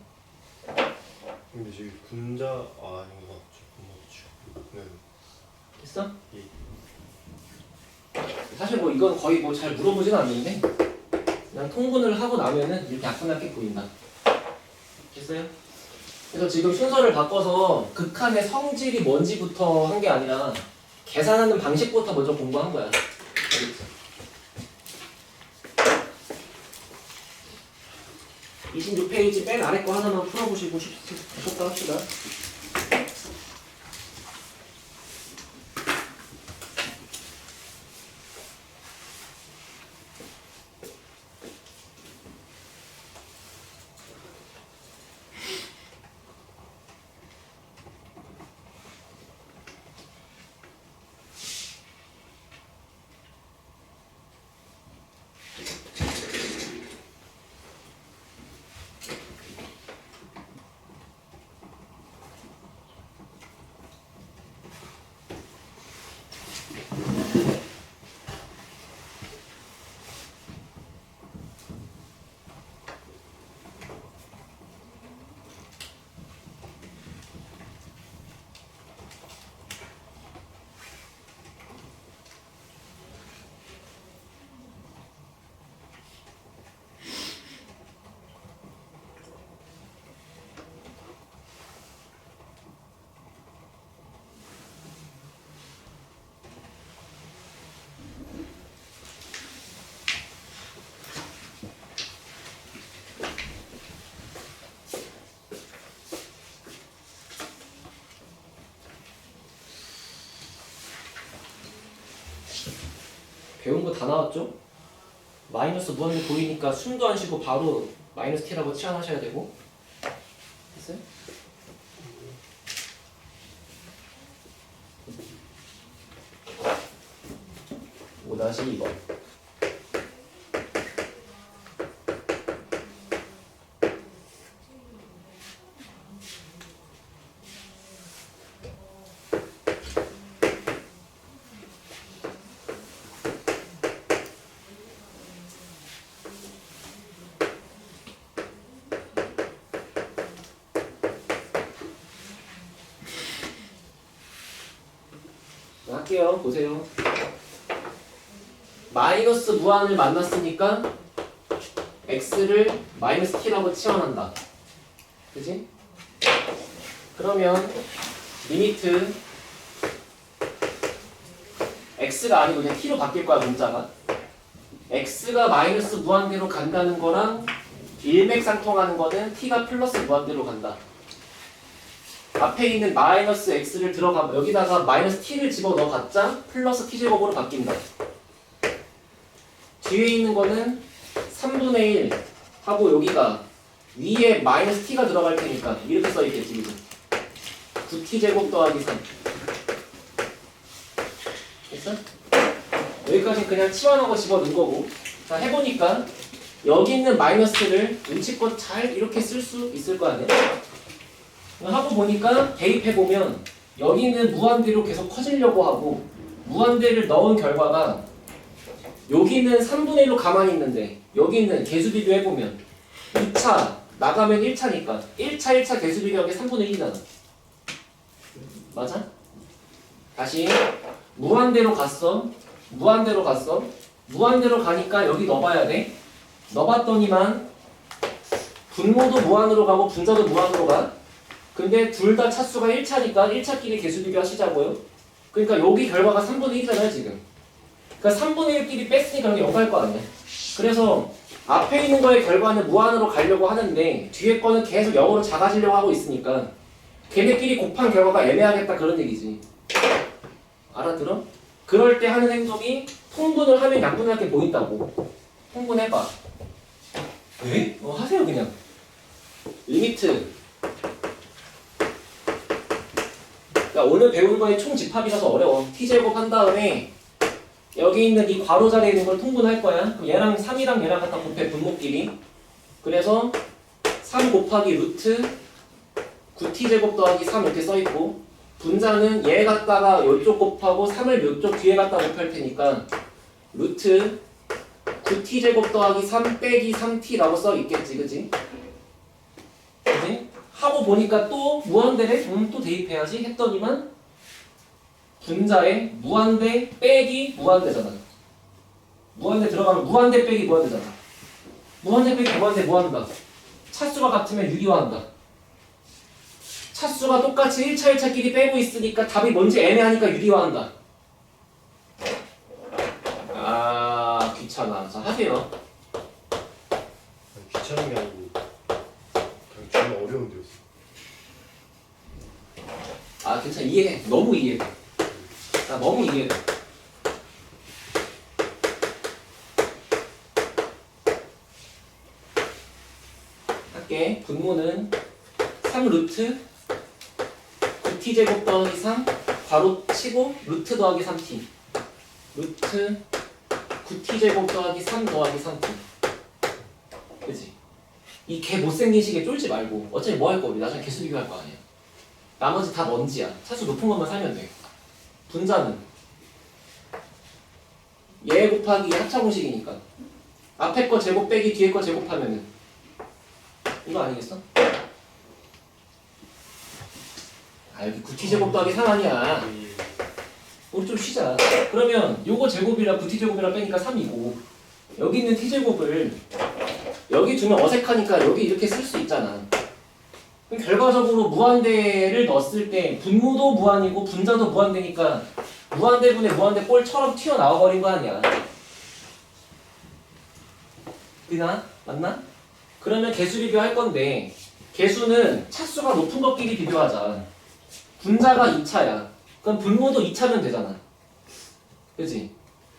근데 저기 분자 아닌 것 같죠. 네. 됐어? 예. 사실 뭐 이건 거의 뭐 잘 물어보진 않는데 그냥 통분을 하고 나면은 이렇게 약분하게 보인다. 됐어요? 그래서 지금 순서를 바꿔서 극한의 성질이 뭔지부터 한 게 아니라 계산하는 방식부터 먼저 공부한 거야. 알겠지? 26페이지 맨 아래 거 하나만 풀어보시고 쉬었다 합시다. 배운 거 다 나왔죠? 마이너스 무한대 보이니까 숨도 안 쉬고 바로 마이너스 t라고 치환하셔야 되고. 됐어요? (5) 2번 할게요. 보세요. 마이너스 무한을 만났으니까 x를 마이너스 t라고 치환한다. 그지? 그러면 리미트 x가 아니고 그냥 t로 바뀔 거야 문자가. x가 마이너스 무한대로 간다는 거랑 일맥상통하는 거는 t가 플러스 무한대로 간다. 앞에 있는 마이너스 x를 들어가 여기다가 마이너스 t를 집어넣어 봤자 플러스 t제곱으로 바뀐다. 뒤에 있는 거는 3분의 1 하고 여기가 위에 마이너스 t가 들어갈 테니까 이렇게 써있겠지. 그죠? 9t제곱 더하기 3. 됐어? 여기까지 그냥 치환하고 집어넣은 거고. 자 자, 해보니까 여기 있는 마이너스를 눈치껏 잘 이렇게 쓸 수 있을 거 아니야? 하고 보니까 대입해보면 여기 있는 무한대로 계속 커지려고 하고 무한대를 넣은 결과가 여기는 3분의 1로 가만히 있는데 여기 있는 개수 비교해보면 2차 나가면 1차니까 1차 개수 비교하기 3분의 1이잖아. 맞아? 다시 무한대로 갔어. 무한대로 가니까 여기 넣어봐야 돼. 넣어봤더니만 분모도 무한으로 가고 분자도 무한으로 가. 근데 둘 다 차수가 1차니까 1차끼리 개수 비교하시자고요. 그러니까 여기 결과가 3분의 1이잖아요 지금. 그러니까 3분의 1끼리 뺐으니까 여기 0 갈 거 아니야. 그래서 앞에 있는 거의 결과는 무한으로 가려고 하는데 뒤에 거는 계속 0으로 작아지려고 하고 있으니까 걔네끼리 곱한 결과가 애매하겠다 그런 얘기지. 알아들어? 그럴 때 하는 행동이 통분을 하면 양분할 게 보인다고. 통분해봐. 에? 하세요 그냥. 리미트. 그러니까 오늘 배운 거의 총 집합이라서 어려워. t제곱 한 다음에 여기 있는 이 괄호 자리에 있는 걸 통분할 거야. 그럼 얘랑 3이랑 얘랑 갖다 곱해 분모끼리. 그래서 3 곱하기 루트 9t제곱 더하기 3 이렇게 써있고 분자는 얘 갖다가 요쪽 곱하고 3을 요쪽 뒤에 갖다 곱할 테니까 루트 9t제곱 더하기 3 빼기 3t라고 써있겠지 그지? 그지? 하고 보니까 또 무한대래? 또 대입해야지 했더니만 분자에 무한대 빼기 무한대잖아. 무한대 들어가면 무한대 빼기 무한대잖아. 무한대 빼기 무한대 뭐한다? 차수가 같으면 유리화한다. 차수가 똑같이 1차 1차끼리 빼고 있으니까 답이 뭔지 애매하니까 유리화한다. 아 귀찮아. 자 하세요. 아니, 귀찮은 게 아니고 그냥 정말 어려운 데였어. 아 괜찮아 이해해. 너무 이해해. 나 너무 이해해. 할게. 분모는 3 루트 9t제곱 더하기 3 괄호 치고 루트 더하기 3t 루트 9t제곱 더하기 3 더하기 3t 그치? 이 개 못생긴 식에 쫄지 말고 어차피 뭐 할 거 우리 나중에 개수 비교할 거 아니야. 나머지 다 먼지야. 차수 높은 것만 살면 돼. 분자는 얘 곱하기 합차공식이니까 앞에 거 제곱 빼기 뒤에 거 제곱하면은 이거 아니겠어? 아 여기 9t제곱 더하기 3 아니야. 우리 좀 쉬자. 그러면 요거 제곱이랑 9t제곱이랑 빼니까 3이고 여기 있는 t제곱을 여기 두면 어색하니까 여기 이렇게 쓸 수 있잖아. 그럼 결과적으로 무한대를 넣었을 때 분모도 무한이고 분자도 무한대니까 무한대분의 무한대 꼴처럼 튀어나와 버린 거 아니야. 그나? 맞나? 그러면 개수 비교할 건데 개수는 차수가 높은 것끼리 비교하자. 분자가 2차야. 그럼 분모도 2차면 되잖아. 그치?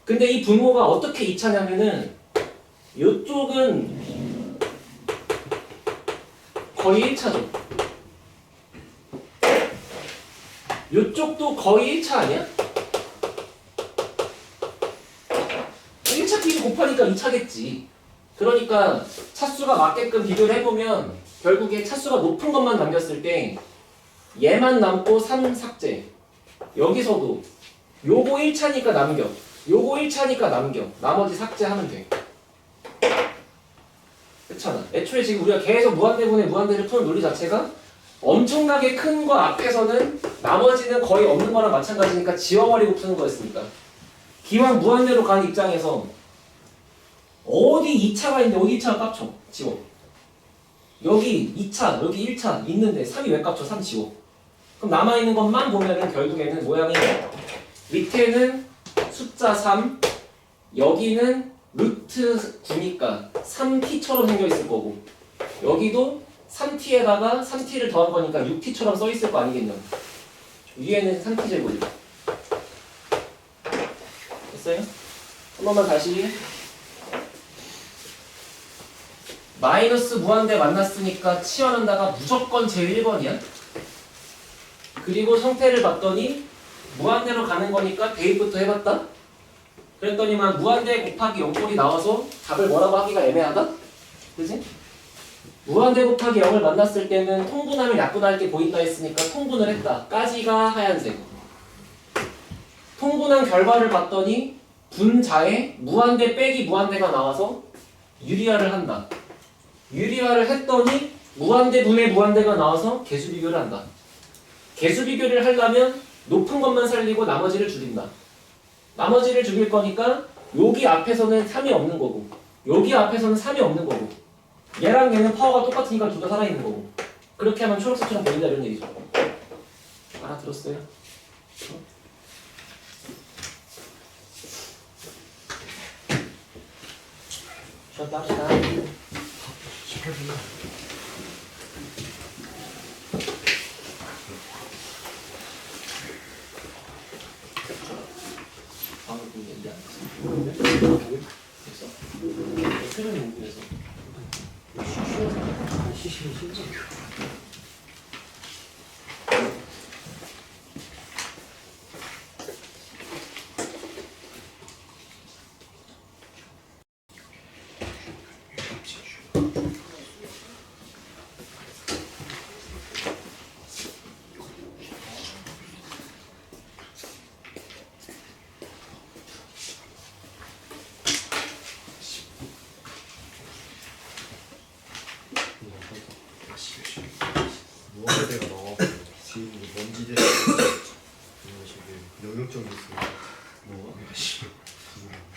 근데 이 분모가 어떻게 2차냐면은 이쪽은 거의 1차죠. 이쪽도 거의 1차 아니야? 1차끼리 곱하니까 2차겠지. 그러니까 차수가 맞게끔 비교를 해보면 결국에 차수가 높은 것만 남겼을 때 얘만 남고 3 삭제. 여기서도 요거 1차니까 남겨. 요거 1차니까 남겨. 나머지 삭제하면 돼. 그렇잖아. 애초에 지금 우리가 계속 무한대분의 무한대를 푸는 논리 자체가 엄청나게 큰 거 앞에서는 나머지는 거의 없는 거랑 마찬가지니까 지워버리고 푸는 거였으니까. 기왕 무한대로 가는 입장에서 어디 2차가 있는데 어디 2차가 깝쳐. 지워. 여기 2차, 여기 1차 있는데 3이 왜 깝쳐? 3 지워. 그럼 남아있는 것만 보면은 결국에는 모양이 밑에는 숫자 3 여기는 루트 9니까 3t처럼 생겨있을 거고 여기도 3t에다가 3t를 더한 거니까 6t처럼 써있을 거 아니겠냐고. 위에는 3t 제곱이고. 됐어요? 한 번만 다시. 마이너스 무한대 만났으니까 치환한다가 무조건 제일 1번이야. 그리고 형태를 봤더니 무한대로 가는 거니까 대입부터 해봤다. 그랬더니만 무한대 곱하기 0꼴이 나와서 답을 뭐라고 하기가 애매하다? 그지? 무한대 곱하기 0을 만났을 때는 통분하면 약분할 게 보인다 했으니까 통분을 했다. 까지가 하얀색. 통분한 결과를 봤더니 분자에 무한대 빼기 무한대가 나와서 유리화를 한다. 유리화를 했더니 무한대 분의 무한대가 나와서 개수 비교를 한다. 개수 비교를 하려면 높은 것만 살리고 나머지를 줄인다. 나머지를 죽일 거니까 여기 앞에서는 3이 없는 거고 여기 앞에서는 3이 없는 거고 얘랑 얘는 파워가 똑같으니까 둘 다 살아있는 거고 그렇게 하면 초록색처럼 보인다 이런 얘기죠. 알아들었어요? 쉬었다 합시다. 방금 얘기 안 했어. 됐어? 표정이 궁금해서. 쉬쉬 신청. 무한대가 나와서 지금 먼지 되는 이런 식의 영역적인 게 있어요. 뭐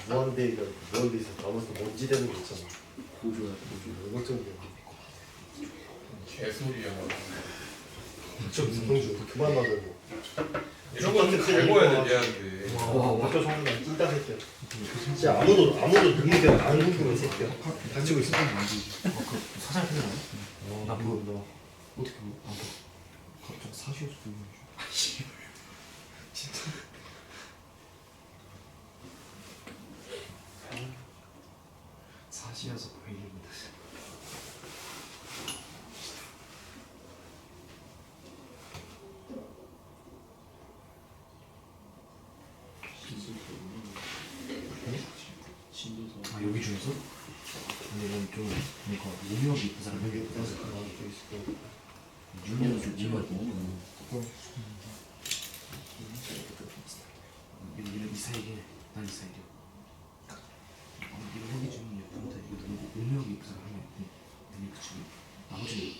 무한대가 무한대에서 나와서 먼지 되는 거 있잖아. 고조야 고조. 영역적인 게. 개소리야. 좀 무성주 그만 나가고. 이런 거는 갈고야 돼 얘한테. 와 학교 성공한 찐따 새끼야. 진짜 아무도 능력이 안 궁금해 새끼야. 다치고 있어. 사장 편이야? 나 뭐. 어떻게 갑자기 사시에서 보이는 줄. 진짜. 사시에서 보이는데. 아 여기 중에서? 근데 이건 좀 뭔가 능력이 있는 사람 여기 나서 가만히 있을 거. 능력이 좀 있거든. 얘는 이사이게 난 이사이게. 이거 여기 중에 예쁜데 이거 너무 능력이 있는 사람이 능력 그치고 나머지는 얘가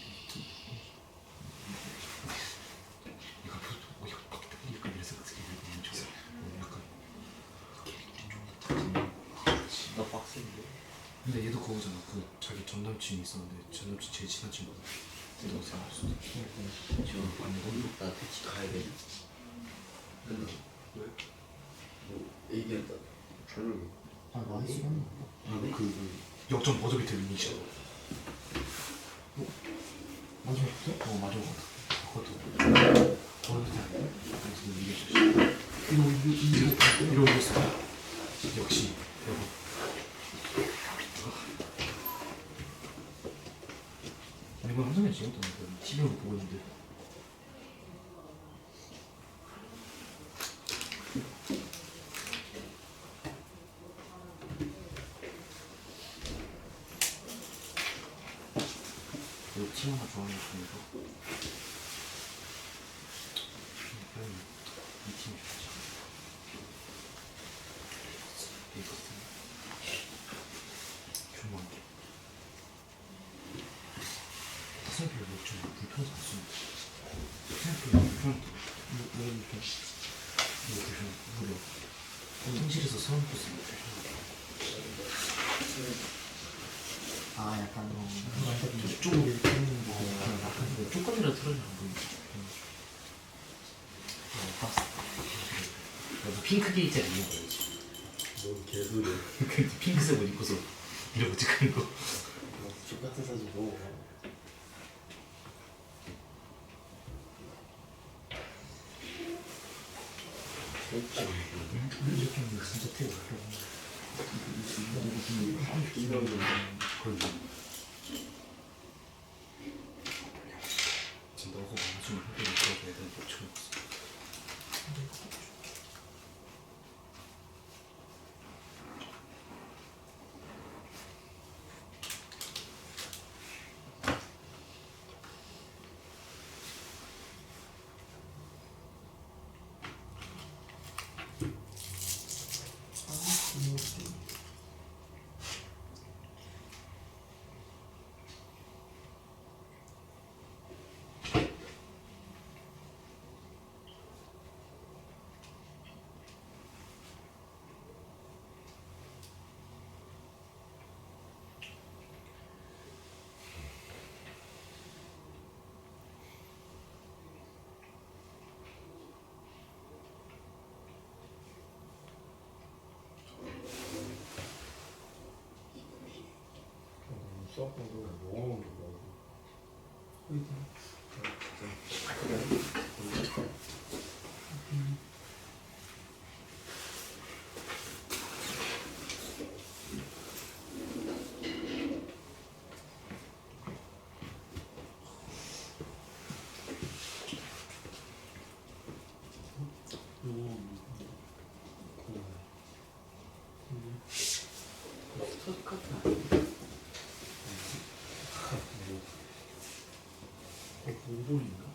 이거 막 약간 이래서 어떻게 보면 좀 약간 나 빡센데. 근데 얘도 그거잖아. 그 자기 전 남친이 있었는데 전 남친 제일 친한 친구다. 너도 생각했어. 저 방금 나 택시 가야 돼. 왜? 뭐 얘기했다. 저녁에. 아 나이스. 그 역전 버저 비트 미니셔. 마지막부터? 맞아. 그것도 버저 비트 아니야? 그래서 미니셔. 이거 있어. 역시 여보. 이건 한성이 찍었던 거 TV로 보고 있는데. 이거 팀 하나 좋아하는 거 중에서 이 팀이 좋지. 이거든. 좀 많게. 생각해요. 좀 불편해서 안 쓰는데. 생각해요. 불편하다. 왜 불편해? 이거 불편해. 무려. 성실해서 사람 먹고 쓰는 거 불편하다. 아 약간 저쪽으로 이렇게 하는 거 약간 조금이라도 틀어지면 안 보이지. 박스. 나도 핑크 게이지가 있는 거야지. 넌 개소리야. 근데 핑크색 옷 입고서 이러고 찍는 거. 똑같은 사진 보고. 이렇게 하면 진짜 태워. 그러지. 지금 너가 원하시는 혜택을 줘야 되는 요청이 없어. 수학 공부는 영어 공부라고. 오볼인가?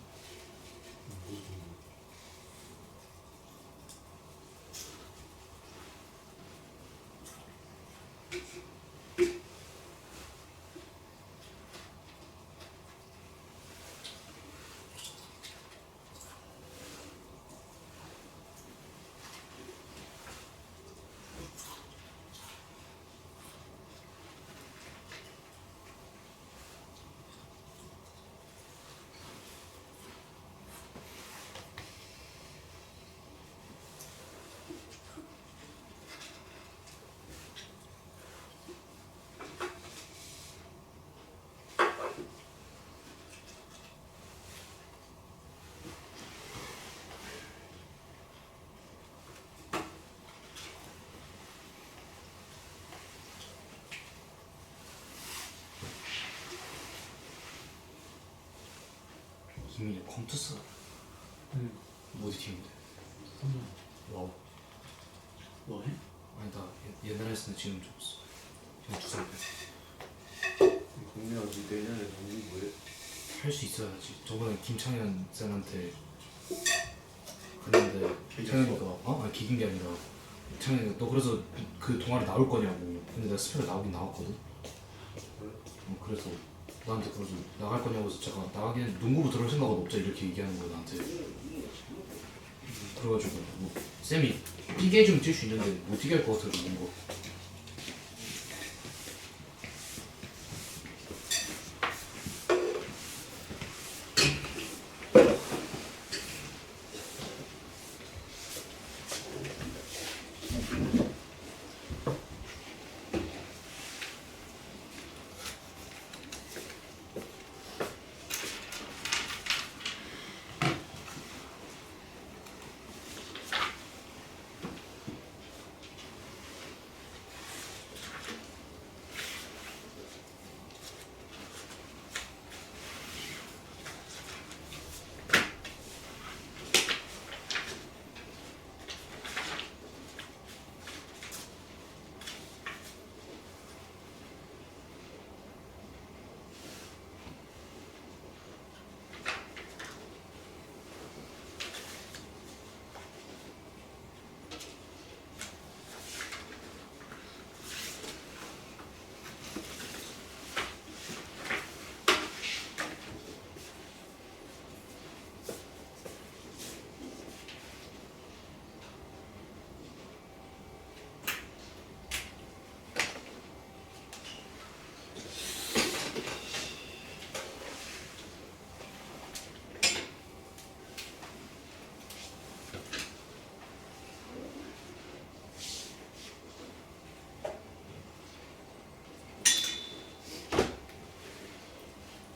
이민이 컴투스 어디 팀인데? 와우. 뭐해? 아니 나 옛날에 했을 때 지금 좀 없어. 지금 2살 국민아 니 내년에 농구 뭐해? 할수 있어야지. 저번에 김창현 쌤한테 그랬는데 창현이가 아니 기긴 게 아니라 창현이가 너 그래서 그 동아리 나올 거냐고. 근데 내가 스페를 나오긴 나왔거든. 그래서 나한테 그래서 나갈 거냐고 해서 제가 나가기엔 농구부 들어올 생각은 없자 이렇게 얘기하는 거야 나한테. 그래가지고 뭐 쌤이 뛰게 해주면 뛸 수 있는데 못 뛰게 할 것 같아서 농구.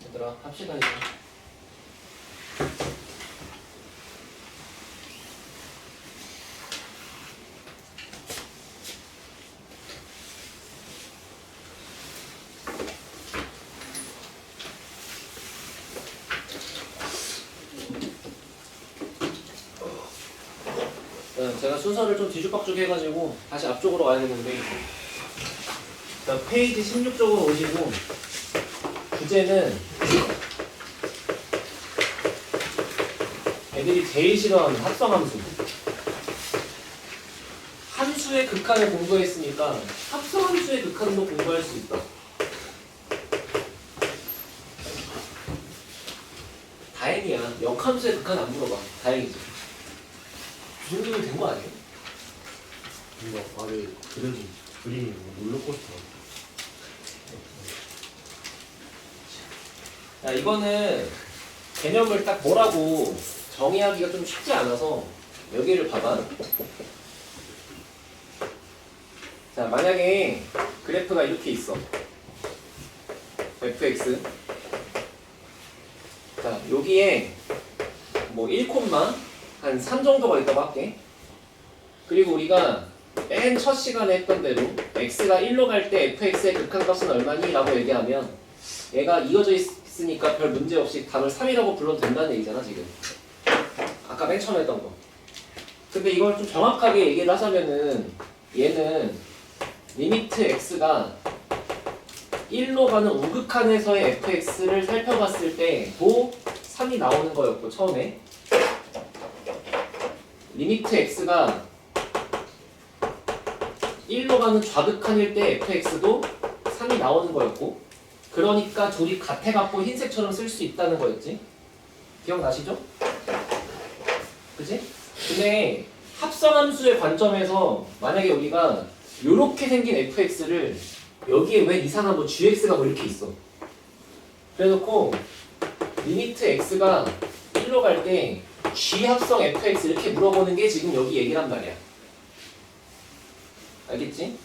얘들아 합시다 이제. 제가 순서를 좀 뒤죽박죽 해가지고 다시 앞쪽으로 와야 되는데, 자, 페이지 16쪽으로 오시고 주제는 애들이 제일 싫어하는 합성함수. 함수의 극한을 공부했으니까 합성함수의 극한도 공부할 수 있다. 다행이야. 역함수의 극한 안 물어봐. 다행이지. 그 정도면 된 거 아니에요? 뭔가 아래 그려진 그림이 롤러코스터. 자, 이거는 개념을 딱 뭐라고 정의하기가 좀 쉽지 않아서 여기를 봐봐. 자, 만약에 그래프가 이렇게 있어. fx. 자, 여기에 뭐 1, 한 3 정도가 있다고 할게. 그리고 우리가 맨 첫 시간에 했던 대로 x가 1로 갈 때 fx의 극한값은 얼마니? 라고 얘기하면 얘가 이어져 있으니까 별 문제 없이 답을 3이라고 불러도 된다는 얘기잖아 지금. 아까 맨 처음에 했던 거. 근데 이걸 좀 정확하게 얘기를 하자면은 얘는 리미트 x가 1로 가는 우극한에서의 fx를 살펴봤을 때도 3이 나오는 거였고 처음에 리미트 x가 1로 가는 좌극한일 때 fx도 3이 나오는 거였고 그러니까 둘이 같아갖고 흰색처럼 쓸 수 있다는 거였지. 기억나시죠? 그치? 근데 합성함수의 관점에서 만약에 우리가 요렇게 생긴 fx를 여기에 왜 이상한 뭐 gx가 뭐 이렇게 있어. 그래놓고 리미트 x가 1로 갈 때 g 합성 fx 이렇게 물어보는 게 지금 여기 얘기란 말이야. 알겠지?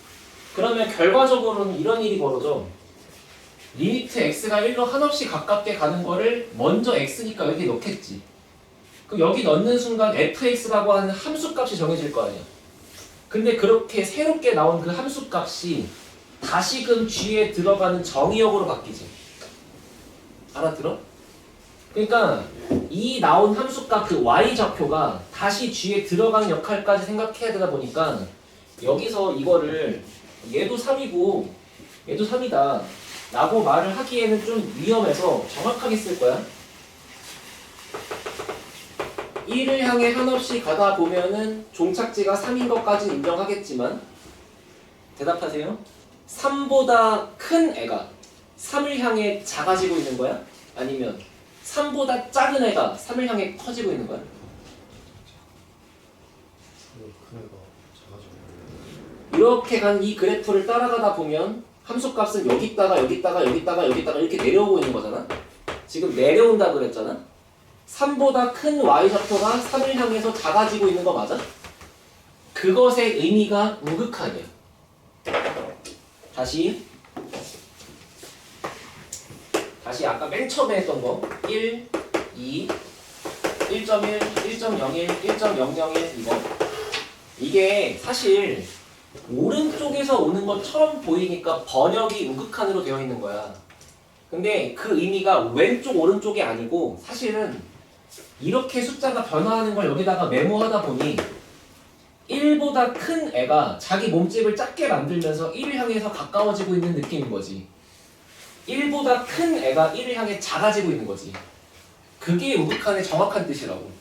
그러면 결과적으로는 이런 일이 벌어져. 리미트 x가 1로 한없이 가깝게 가는 거를 먼저 x니까 여기 넣겠지. 그럼 여기 넣는 순간 fx라고 하는 함수값이 정해질 거 아니야. 근데 그렇게 새롭게 나온 그 함수값이 다시금 g에 들어가는 정의역으로 바뀌지. 알아들어? 그러니까 이 나온 함수값 그 y좌표가 다시 g에 들어가는 역할까지 생각해야 되다 보니까 여기서 이거를 얘도 3이고 얘도 3이다 라고 말을 하기에는 좀 위험해서 정확하게 쓸 거야. 1을 향해 한없이 가다 보면은 종착지가 3인 것까지는 인정하겠지만 대답하세요. 3보다 큰 애가 3을 향해 작아지고 있는 거야? 아니면 3보다 작은 애가 3을 향해 커지고 있는 거야? 큰 애가 작아지고. 이렇게 간 이 그래프를 따라가다 보면 함수값은 여기다가 여기다가 여기다가 여기다가 이렇게 내려오고 있는 거잖아. 지금 내려온다 그랬잖아. 3보다 큰 y좌표가 3을 향해서 작아지고 있는 거 맞아? 그것의 의미가 우극한이야. 다시 아까 맨 처음에 했던 거 1, 2, 1.1, 1.01, 1.001 이거 이게 사실 오른쪽에서 오는 것처럼 보이니까 번역이 우극한으로 되어 있는 거야. 근데 그 의미가 왼쪽 오른쪽이 아니고 사실은 이렇게 숫자가 변화하는 걸 여기다가 메모하다 보니 1보다 큰 애가 자기 몸집을 작게 만들면서 1을 향해서 가까워지고 있는 느낌인 거지. 1보다 큰 애가 1을 향해 작아지고 있는 거지. 그게 우극한의 정확한 뜻이라고.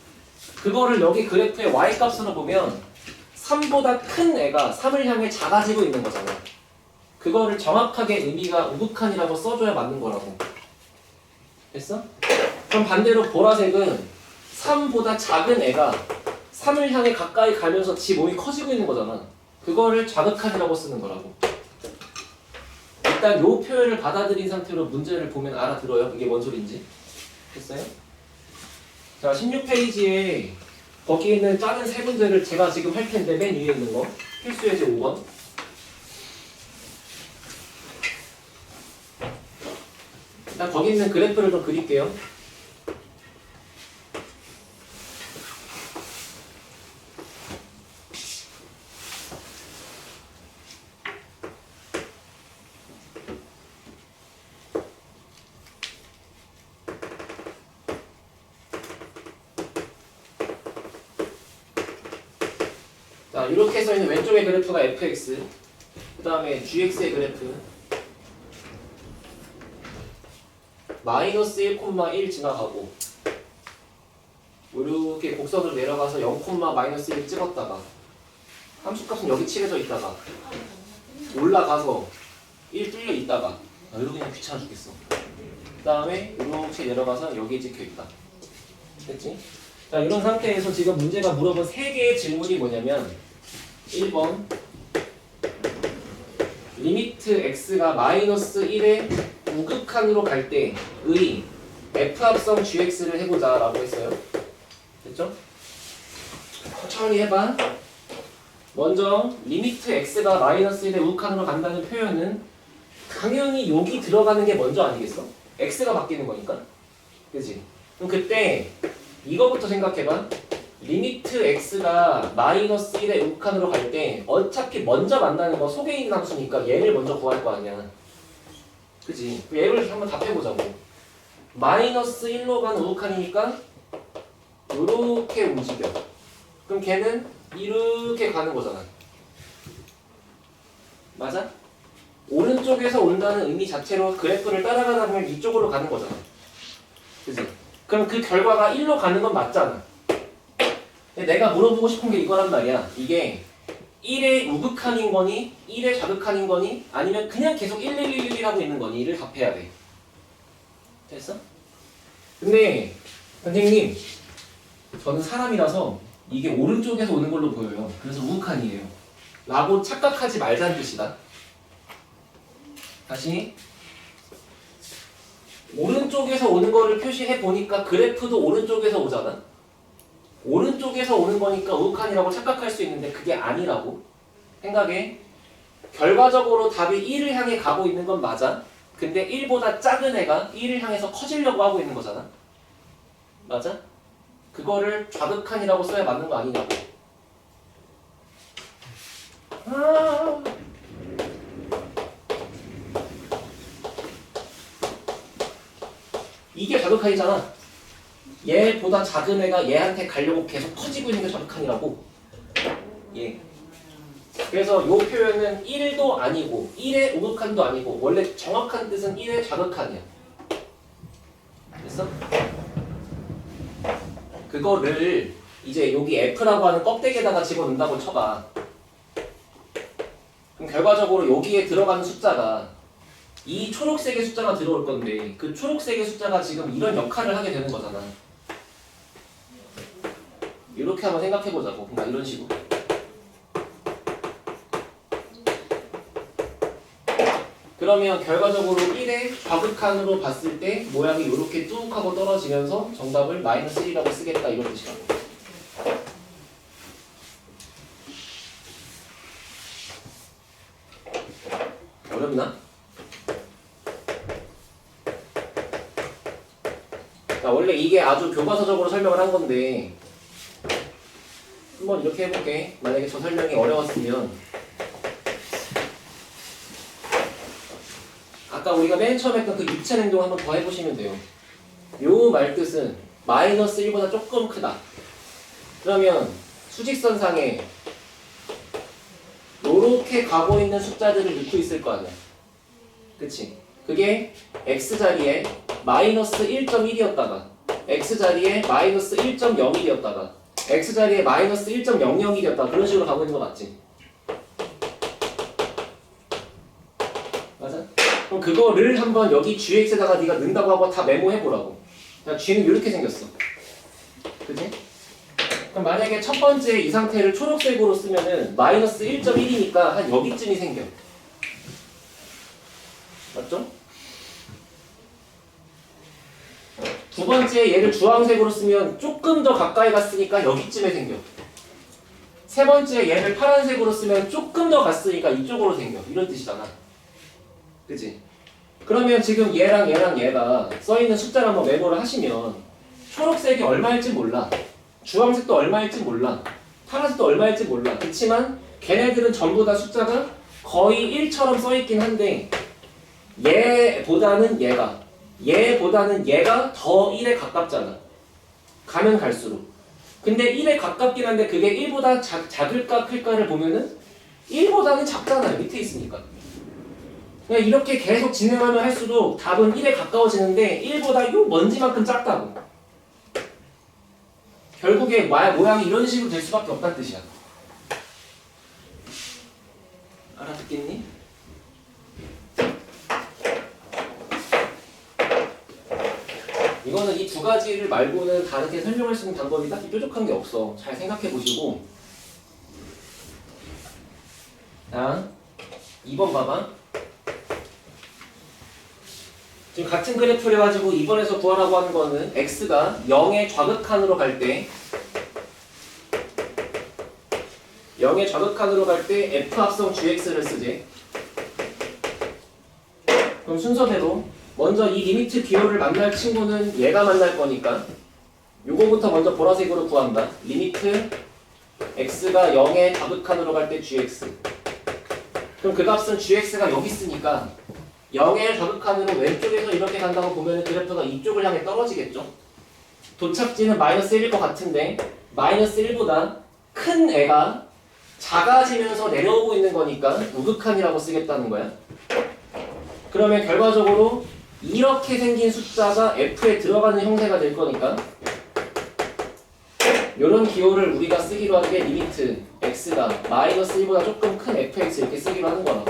그거를 여기 그래프의 y값으로 보면 3보다 큰 애가 3을 향해 작아지고 있는 거잖아. 그거를 정확하게 의미가 우극한이라고 써줘야 맞는 거라고. 됐어? 그럼 반대로 보라색은 3보다 작은 애가 3을 향해 가까이 가면서 지 몸이 커지고 있는 거잖아. 그거를 좌극한이라고 쓰는 거라고. 일단 요 표현을 받아들인 상태로 문제를 보면 알아들어요. 이게 뭔 소린지. 됐어요? 자, 16페이지에 거기 있는 작은 세 문제를 제가 지금 할 텐데 맨 위에 있는 거 필수 예제 5번. 일단 거기 있는 그래프를 좀 그릴게요. 자, 이렇게 써 있는 왼쪽의 그래프가 fx, 그 다음에 gx의 그래프 마이너스 1,1 지나가고 이렇게 곡선으로 내려가서 0, 마이너스 1 찍었다가 함수값은 여기 칠해져 있다가 올라가서 1 뚫려 있다가 이렇게 그냥 귀찮아 죽겠어. 그 다음에 이렇게 내려가서 여기에 찍혀 있다. 됐지? 자, 이런 상태에서 지금 문제가 물어본 3개의 질문이 뭐냐면 1번 리미트 x가 마이너스 1에 우극한으로 갈 때의 f합성 gx를 해보자 라고 했어요. 됐죠? 천천히 해봐. 먼저 리미트 x가 마이너스 1에 우극한으로 간다는 표현은 당연히 여기 들어가는 게 먼저 아니겠어? x가 바뀌는 거니까. 그지? 그럼 그때 이거부터 생각해봐. 리미트 x가 마이너스 1의 우극한으로 갈 때 어차피 먼저 만나는 거 속에 있는 함수니까 얘를 먼저 구할 거 아니야. 그지? 얘를 한번 답해보자고. 마이너스 1로 가는 우극한이니까 요렇게 움직여. 그럼 걔는 이렇게 가는 거잖아. 맞아? 오른쪽에서 온다는 의미 자체로 그래프를 따라가다 보면 이쪽으로 가는 거잖아. 그지? 그럼 그 결과가 1로 가는 건 맞잖아. 근데 내가 물어보고 싶은 게 이거란 말이야. 이게 1의 우극한인 거니 1의 좌극한인 거니 아니면 그냥 계속 11111 하고 있는 거니 이를 답해야 돼. 됐어? 근데 선생님 저는 사람이라서 이게 오른쪽에서 오는 걸로 보여요. 그래서 우극한이에요 라고 착각하지 말자는 뜻이다. 다시 오른쪽에서 오는 거를 표시해 보니까 그래프도 오른쪽에서 오잖아. 오른쪽에서 오는 거니까 우극한이라고 착각할 수 있는데 그게 아니라고 생각해. 결과적으로 답이 1을 향해 가고 있는 건 맞아. 근데 1보다 작은 애가 1을 향해서 커지려고 하고 있는 거잖아. 맞아? 그거를 좌극한이라고 써야 맞는 거 아니냐고. 이게 좌극한이잖아. 얘보다 작은 애가 얘한테 가려고 계속 커지고 있는 게 좌극한이라고. 예. 그래서 요 표현은 1도 아니고 1의 우극한도 아니고 원래 정확한 뜻은 1의 좌극한이야. 됐어? 그거를 이제 여기 F라고 하는 껍데기에다가 집어넣는다고 쳐봐. 그럼 결과적으로 여기에 들어가는 숫자가 이 초록색의 숫자가 들어올 건데 그 초록색의 숫자가 지금 이런 역할을 하게 되는 거잖아. 이렇게 한번 생각해보자고. 그러니까 이런 식으로. 그러면 결과적으로 1의 좌극한으로 봤을 때 모양이 이렇게 뚝 하고 떨어지면서 정답을 마이너스 1이라고 쓰겠다 이런 뜻이라고. 어렵나? 자, 원래 이게 아주 교과서적으로 설명을 한 건데 한번 이렇게 해볼게. 만약에 저 설명이 어려웠으면 아까 우리가 맨 처음 했던 그 입체 행동 한번 더 해보시면 돼요. 요 말뜻은 마이너스 1보다 조금 크다. 그러면 수직선상에 요렇게 가고 있는 숫자들을 넣고 있을 거 아니야. 그치? 그게 x자리에 마이너스 1.1이었다가 x자리에 마이너스 1.01이었다가 x자리에 마이너스 1.001이었다가 그런 식으로 가고 있는 거 맞지? 맞아? 그럼 그거를 한번 여기 gx에다가 네가 넣는다고 하고 다 메모해보라고. 자, g는 이렇게 생겼어. 그지? 그럼 만약에 첫 번째 이 상태를 초록색으로 쓰면은 마이너스 1.1이니까 한 여기쯤이 생겨. 맞죠? 두 번째 얘를 주황색으로 쓰면 조금 더 가까이 갔으니까 여기쯤에 생겨. 세 번째 얘를 파란색으로 쓰면 조금 더 갔으니까 이쪽으로 생겨. 이런 뜻이잖아. 그치? 그러면 지금 얘랑 얘가 써있는 숫자를 한번 메모를 하시면 초록색이 얼마일지 몰라. 주황색도 얼마일지 몰라. 파란색도 얼마일지 몰라. 그치만 걔네들은 전부 다 숫자가 거의 1처럼 써있긴 한데 얘보다는 얘가 더 1에 가깝잖아. 가면 갈수록. 근데 1에 가깝긴 한데 그게 1보다 작을까 클까를 보면은 1보다는 작잖아요. 밑에 있으니까. 그냥 이렇게 계속 진행하면 할수록 답은 1에 가까워지는데 1보다 요 먼지만큼 작다고. 결국에 모양이 이런 식으로 될 수밖에 없다는 뜻이야. 알아듣겠니? 이거는 이 두 가지를 말고는 다르게 설명할 수 있는 방법이 딱히 뾰족한 게 없어. 잘 생각해 보시고. 자, 2번 봐봐. 지금 같은 그래프를 가지고 2번에서 구하라고 하는 거는 x가 0의 좌극한으로 갈 때 0의 좌극한으로 갈 때 f 합성 gx를 쓰지. 그럼 순서대로 먼저 이 리미트 기호를 만날 친구는 얘가 만날 거니까 요거부터 먼저 보라색으로 구한다. 리미트 x가 0의 좌극한으로 갈 때 gx. 그럼 그 값은 gx가 여기 있으니까 0의 좌극한으로 왼쪽에서 이렇게 간다고 보면 그래프가 이쪽을 향해 떨어지겠죠. 도착지는 마이너스 1일 것 같은데 마이너스 1보다 큰 애가 작아지면서 내려오고 있는 거니까 우극한이라고 쓰겠다는 거야. 그러면 결과적으로 이렇게 생긴 숫자가 F에 들어가는 형태가 될 거니까 이런 기호를 우리가 쓰기로 하는 게 리미트 x가 마이너스 1보다 조금 큰 fx 이렇게 쓰기로 하는 거라.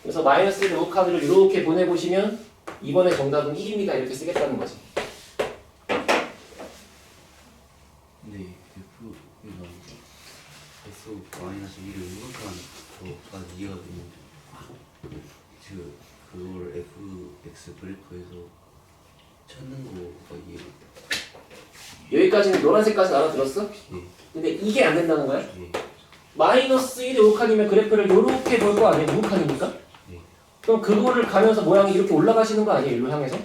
그래서 마이너스 1 우극한으로 이렇게 보내보시면 이번에 정답은 1입니다 이렇게 쓰겠다는 거지. 근데 F 이거 S 마이너스 1을 우극한 거까지 이해가 되는데 그걸 fx 그래프에서 찾는 거가 이해가 여기까지는 노란색까지 알아들었어? 예. 근데 이게 안 된다는 거야? 예. 마이너스 1의 우극한이면 그래프를 이렇게 볼 거 아니에요? 우극한이니까? 예. 그럼 그거를 가면서 모양이 이렇게 올라가시는 거 아니에요? 일로 향해서?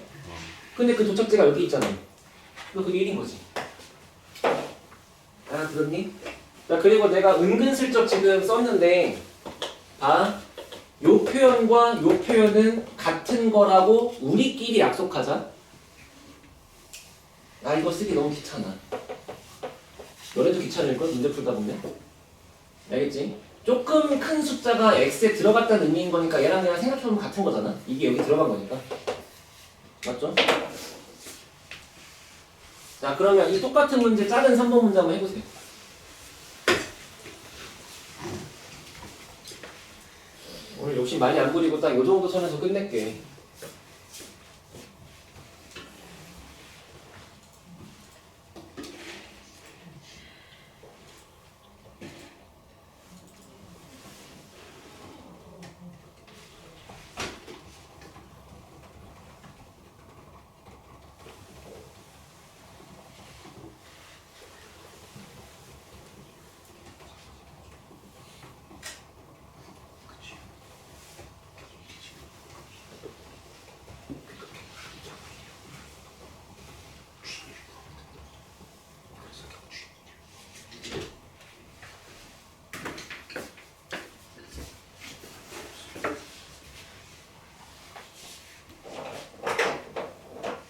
근데 그 도착지가 여기 있잖아요. 그럼 그게 1인 거지. 알아들었니? 자, 그리고 내가 은근슬쩍 지금 썼는데 봐. 요 표현과 요 표현은 같은 거라고 우리끼리 약속하자. 아 이거 쓰기 너무 귀찮아. 너네도 귀찮을걸? 문제 풀다 보면. 알겠지? 조금 큰 숫자가 x에 들어갔다는 의미인 거니까 얘랑 그냥 생각해보면 같은 거잖아. 이게 여기 들어간 거니까. 맞죠? 자 그러면 이 똑같은 문제 작은 3번 문제 한번 해보세요. 오늘 욕심 많이 안 부리고 딱 요 정도 선에서 끝낼게.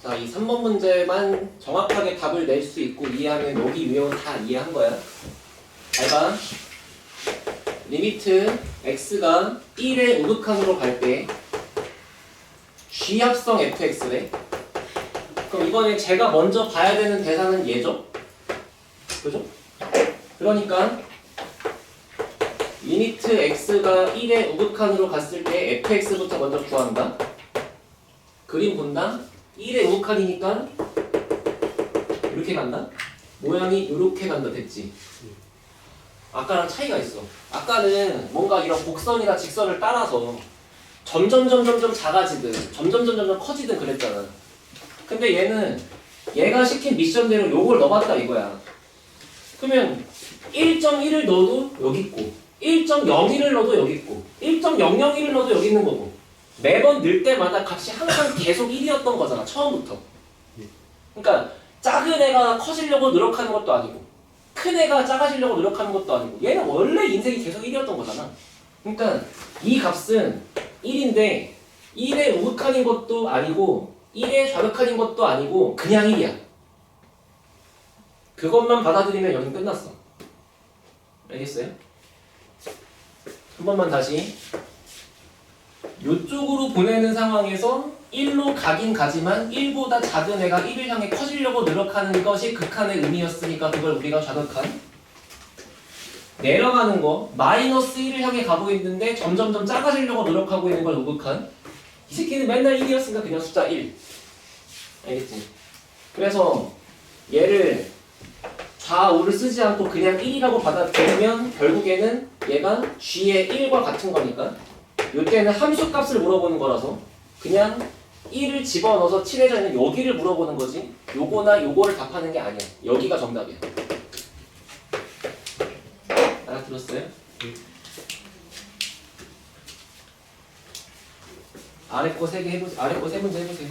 자, 이 3번 문제만 정확하게 답을 낼 수 있고 이해하면 여기 위험은 다 이해한 거야. 잘 봐. 리미트 x가 1의 우극한으로 갈 때 G합성 fx래. 그럼 이번에 제가 먼저 봐야 되는 대상은 얘죠? 그죠? 그러니까 리미트 x가 1의 우극한으로 갔을 때 fx부터 먼저 구한다. 그림 본다. 1의 우극한이니까 이렇게 간다? 모양이 이렇게 간다 됐지? 아까랑 차이가 있어. 아까는 뭔가 이런 곡선이나 직선을 따라서 점점 작아지든 점점 커지든 그랬잖아. 근데 얘는 얘가 시킨 미션대로 요걸 넣어봤다 이거야. 그러면 1.1을 넣어도 여기 있고 1.01을 넣어도 여기 있고 1.001을 넣어도 여기 있는 거고 매번 늘 때마다 값이 항상 계속 1이었던 거잖아 처음부터. 그러니까 작은 애가 커지려고 노력하는 것도 아니고 큰 애가 작아지려고 노력하는 것도 아니고 얘는 원래 인생이 계속 1이었던 거잖아. 그러니까 이 값은 1인데 1의 우극한인 것도 아니고 1의 좌극한인 것도 아니고 그냥 1이야. 그것만 받아들이면 여긴 끝났어. 알겠어요? 한 번만 다시. 요쪽으로 보내는 상황에서 1로 가긴 가지만 1보다 작은 애가 1을 향해 커지려고 노력하는 것이 극한의 의미였으니까 그걸 우리가 좌극한. 내려가는 거 마이너스 1을 향해 가고 있는데 점점 작아지려고 노력하고 있는 걸 우극한. 이 새끼는 맨날 1이었으니까 그냥 숫자 1. 알겠지? 그래서 얘를 좌우를 쓰지 않고 그냥 1이라고 받아들이면 결국에는 얘가 G의 1과 같은 거니까 이때는 함수값을 물어보는 거라서 그냥 1을 집어넣어서 칠해져 있는 여기를 물어보는 거지 요거나 요거를 답하는 게 아니야. 여기가 정답이야. 알아들었어요? 아래 거 3개 해보세요. 아래 거 3문제 해보세요.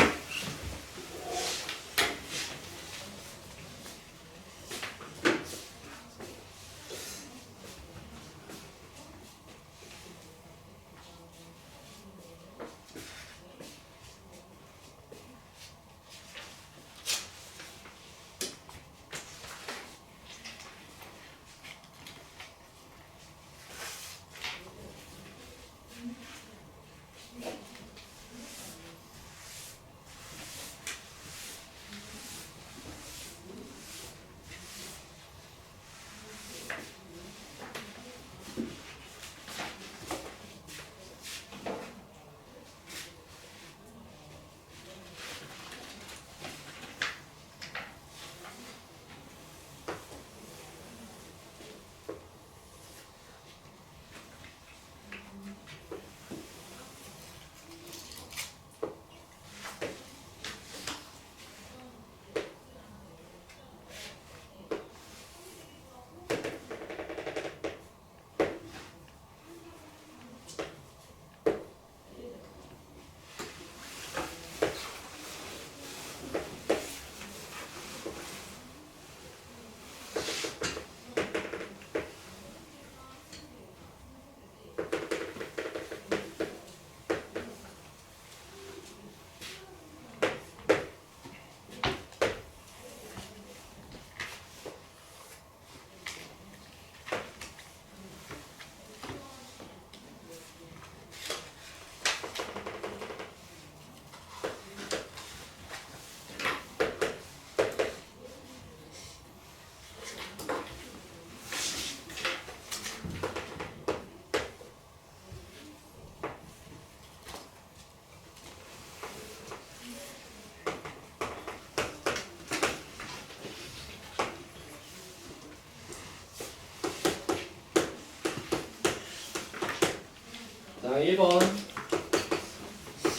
자, 1번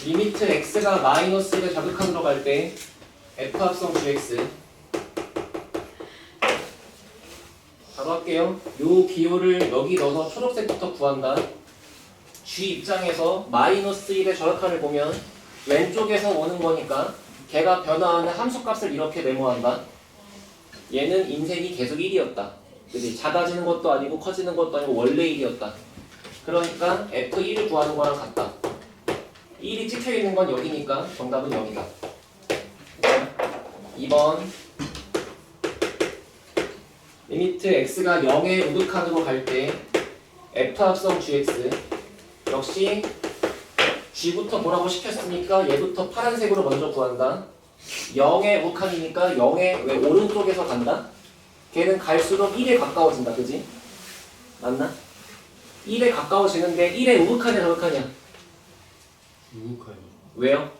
리미트 x가 마이너스 1에 자극한으로 갈 때 f 합성 gx 바로 할게요. 요 기호를 여기 넣어서 초록색부터 구한다. g 입장에서 마이너스 1의 절약한을 보면 왼쪽에서 오는 거니까 걔가 변화하는 함수값을 이렇게 메모한다. 얘는 인색이 계속 1이었다. 그치? 작아지는 것도 아니고 커지는 것도 아니고 원래 1이었다. 그러니까 F1을 구하는 거랑 같다. 1이 찍혀있는 건 여기니까 정답은 0이다. 2번 리미트 x가 0의 우극한으로 갈 때 F 합성 gx 역시 g부터 뭐라고 시켰으니까 얘부터 파란색으로 먼저 구한다. 0의 우극한이니까 0의 왜 오른쪽에서 간다? 걔는 갈수록 1에 가까워진다. 그지? 맞나? 1에 가까워지는데 1의 우극한이야 저극한이야? 우극한이 왜요?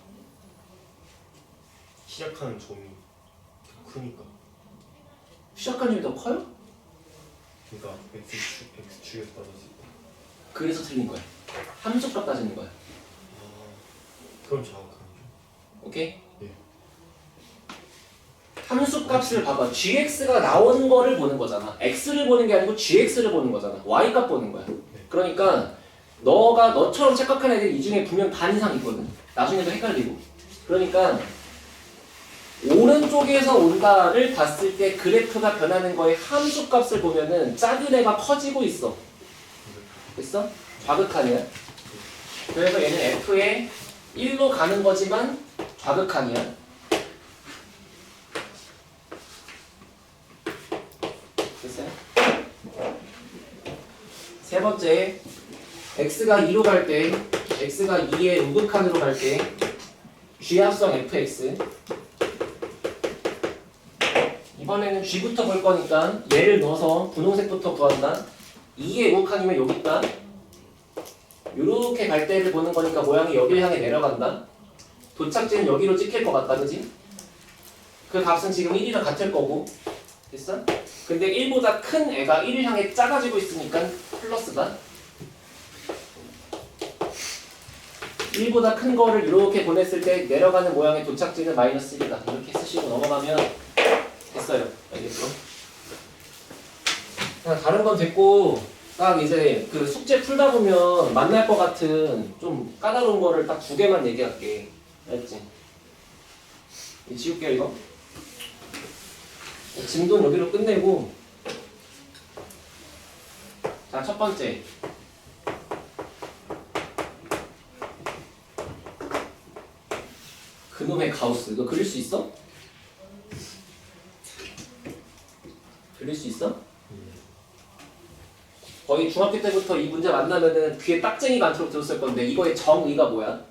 시작하는 점이 크니까. 시작한 점이 더 커요? 그러니까 X축에서 따졌을 때. 그래서 틀린 거야. 함수값 따지는 거야. 그럼 정확하죠. 오케이? 네. 함수값을 봐봐. gx가 나오는 거를 보는 거잖아. x를 보는 게 아니고 gx를 보는 거잖아. y값 보는 거야. 그러니까 너가 너처럼 착각한 애들 이 중에 분명 반 이상 있거든. 나중에도 헷갈리고. 그러니까 오른쪽에서 온다를 봤을 때 그래프가 변하는 거에 함수값을 보면은 작은 애가 커지고 있어. 됐어? 좌극한이야. 그래서 얘는 f에 1로 가는 거지만 좌극한이야. 됐어요? 세 번째, x가 2로 갈 때, x가 2의 우극한으로 갈 때 g합성 fx. 이번에는 g부터 볼 거니까 얘를 넣어서 분홍색부터 구한다. 2의 우극한이면 여기 있다. 요렇게 갈 때를 보는 거니까 모양이 여기를 향해 내려간다. 도착지는 여기로 찍힐 것 같다. 그지? 그 값은 지금 1이랑 같을 거고. 됐어? 근데 1보다 큰 애가 1을 향해 작아지고 있으니까 플러스다. 1보다 큰 거를 이렇게 보냈을 때 내려가는 모양의 도착지는 마이너스 1이다. 이렇게 쓰시고 넘어가면 됐어요. 알겠죠? 그냥 다른 건 됐고 딱 이제 그 숙제 풀다 보면 만날 것 같은 좀 까다로운 거를 딱 2개만 얘기할게. 알겠지? 이 지울게요 이거. 진도는 여기로 끝내고. 자, 첫 번째. 그놈의 가우스. 이거 그릴 수 있어? 그릴 수 있어? 거의 중학교 때부터 이 문제 만나면은 귀에 딱쟁이가 않도록 들었을 건데 이거의 정의가 뭐야?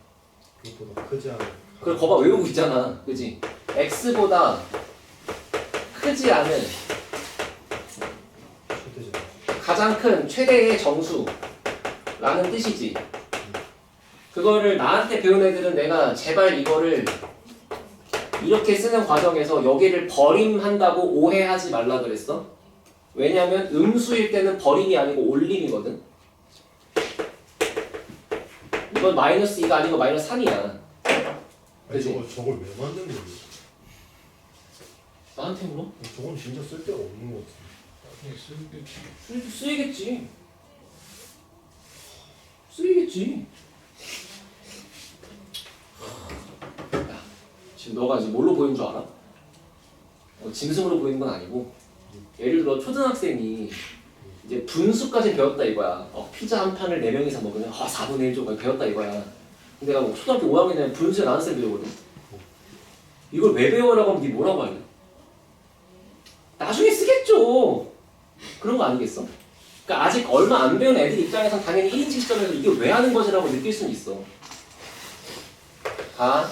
그것보다 크지 않은. 그걸 거봐 외우고 있잖아. 그지? x보다 크지 않은 최대죠. 가장 큰 최대의 정수라는 뜻이지. 그거를 나한테 배운 애들은 내가 제발 이거를 이렇게 쓰는 과정에서 여기를 버림한다고 오해하지 말라 그랬어. 왜냐하면 음수일 때는 버림이 아니고 올림이거든. 이건 마이너스 2가 아니고 마이너스 3이야. 아니 그치? 저걸 왜 만든 거지? 나한테 물어? 저건 진짜 쓸데가 없는 거 같아. 나중에 쓰겠지. 쓰이겠지. 쓰이겠지. 야, 지금 너가 이제 뭘로 보이는 줄 알아? 짐승으로 보이는 건 아니고, 예를 들어 초등학생이 이제 분수까지 배웠다 이거야. 피자 한 판을 4명이서 먹으면 4분의 1조 배웠다 이거야. 근데 내가 뭐 초등학교 5학년 되면 분수에 나는 쌤 배우거든. 이걸 왜 배워라고 하면 네 뭐라고 할래? 나중에 쓰겠죠. 그런 거 아니겠어? 그러니까 아직 얼마 안 배운 애들 입장에선 당연히 1인칭 시점에서 이게 왜 하는 거지라고 느낄 수는 있어. 다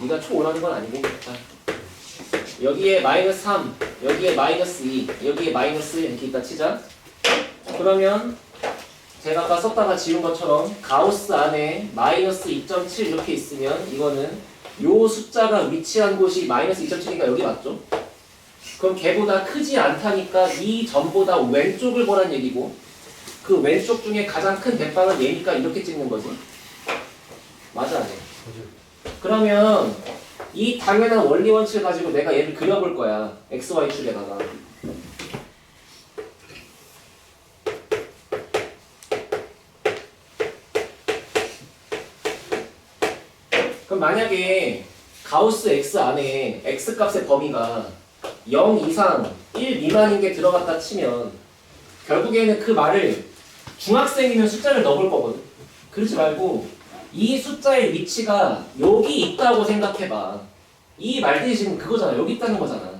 네가 초 원하는 건 아니고. 자, 여기에 마이너스 3, 여기에 마이너스 2, 여기에 마이너스 1 이렇게 있다 치자. 그러면 제가 아까 썼다가 지운 것처럼 가우스 안에 마이너스 2.7 이렇게 있으면 이거는 요 숫자가 위치한 곳이 마이너스 2.7이니까 여기 맞죠? 그럼 걔보다 크지 않다니까 이 점보다 왼쪽을 보란 얘기고, 그 왼쪽 중에 가장 큰 대빵은 얘니까 이렇게 찍는 거지. 맞아 안 해? 그러면 이 당연한 원리 원칙을 가지고 내가 얘를 그려볼 거야. XY축에다가. 그럼 만약에 가우스 X 안에 X 값의 범위가 0 이상 1 미만인 게 들어갔다 치면 결국에는 그 말을 중학생이면 숫자를 넣을 거거든. 그러지 말고 이 숫자의 위치가 여기 있다고 생각해봐. 이 말들이 지금 그거잖아. 여기 있다는 거잖아.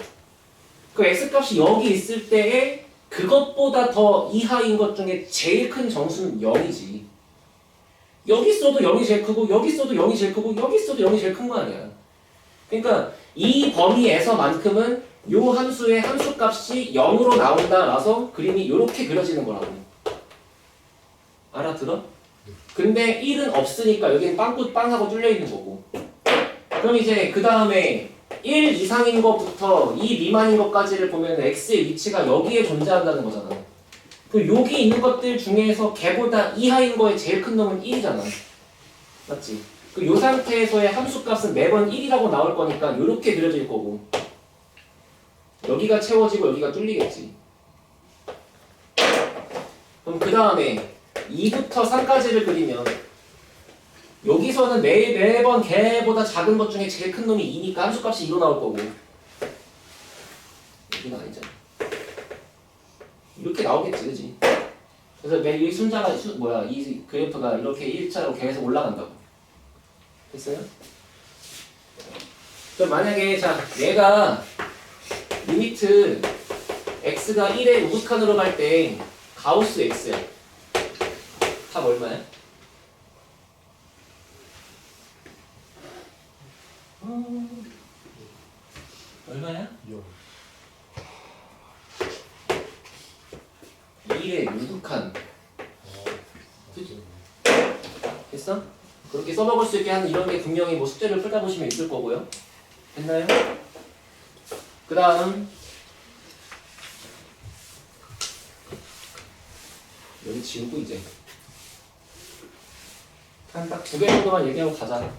그 X값이 여기 있을 때에 그것보다 더 이하인 것 중에 제일 큰 정수는 0이지. 여기 있어도 0이 제일 크고 여기 있어도 0이 제일 크고 여기 있어도 0이 제일 큰 거 아니야. 그러니까 이 범위에서만큼은 요 함수의 함수값이 0으로 나온다라서 그림이 이렇게 그려지는 거라고. 알아들어? 근데 1은 없으니까 여기는 빵하고 뚫려 있는 거고. 그럼 이제 그 다음에 1 이상인 것부터 2 미만인 것까지를 보면 x의 위치가 여기에 존재한다는 거잖아. 그 여기 있는 것들 중에서 걔보다 이하인 거에 제일 큰 놈은 1이잖아. 맞지? 그 요 상태에서의 함수값은 매번 1이라고 나올 거니까 이렇게 그려질 거고. 여기가 채워지고 여기가 뚫리겠지. 그럼 그 다음에 2부터 3까지를 그리면 여기서는 매번 걔보다 작은 것 중에 제일 큰 놈이 2니까 함수값이 2로 나올 거고. 여기는 아니잖아. 이렇게 나오겠지, 그지? 그래서 이 순자가 이 그래프가 이렇게 1차로 계속 올라간다고. 됐어요? 그럼 만약에 자 얘가 리미트 x가 1의 우극한으로 갈 때 가우스 x야. 답 얼마야? 얼마야? 1의 우극한. 됐어? 그렇게 써먹을 수 있게 하는 이런 게 분명히 뭐 숙제를 풀다 보시면 있을 거고요. 됐나요? 그 다음 여기 지우고 이제 한 딱 2개 정도만 얘기하고 가자.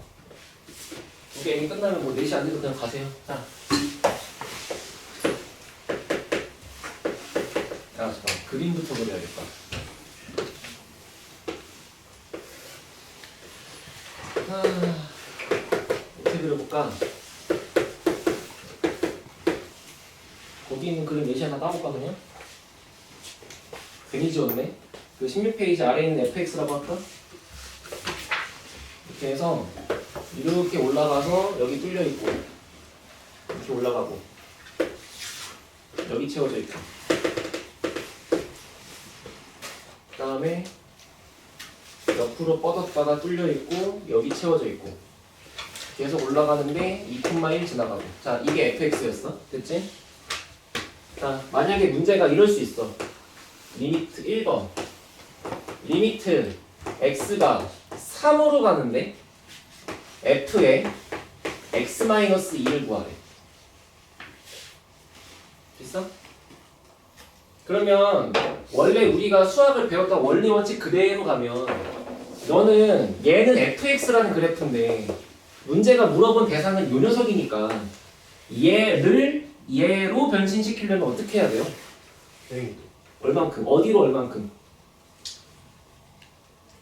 2개 얘기 끝나면 뭐 4시 안 돼도 그냥 가세요. 자, 그림부터 그려야겠다. 어떻게 그려볼까? 거기 있는 그림 예시 하나 따볼까 그냥? 괜히 지웠네. 그 16페이지 아래에 있는 fx라고 할까? 이렇게 해서 이렇게 올라가서 여기 뚫려 있고 이렇게 올라가고 여기 채워져 있고 그 다음에 옆으로 뻗었다가 뚫려 있고 여기 채워져 있고 계속 올라가는데 2,1 지나가고. 자, 이게 fx였어. 됐지? 자, 만약에 문제가 이럴 수 있어. 리미트 1번 리미트 x가 3으로 가는데 f에 x-2를 구하래. 됐어? 그러면 원래 우리가 수학을 배웠던 원리 원칙 그대로 가면 너는 얘는 fx라는 그래프인데 문제가 물어본 대상은 요 녀석이니까 얘를 얘로 변신시키려면 어떻게 해야 돼요? 행도 얼만큼? 어디로 얼만큼?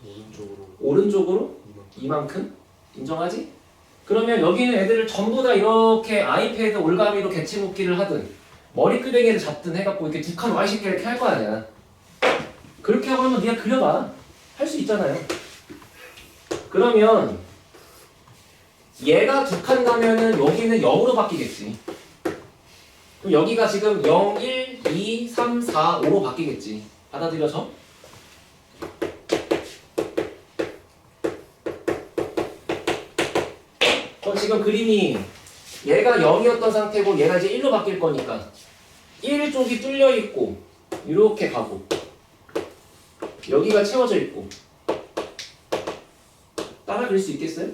오른쪽으로 오른쪽으로? 이만큼? 인정하지? 그러면 여기 있는 애들을 전부 다 이렇게 아이패드 올가미로 개체 묶기를 하든 머리끄댕이를 잡든 해갖고 이렇게 두 칸 Y식 이렇게 할 거 아니야. 그렇게 하고 하면 네가 그려봐. 할 수 있잖아요. 그러면 얘가 두 칸 가면은 여기는 0으로 바뀌겠지. 그럼 여기가 지금 0, 1, 2, 3, 4, 5로 바뀌겠지. 받아들여져? 지금 그림이 얘가 0이었던 상태고 얘가 이제 1로 바뀔 거니까 1쪽이 뚫려 있고 이렇게 가고 여기가 채워져 있고 따라 그릴 수 있겠어요?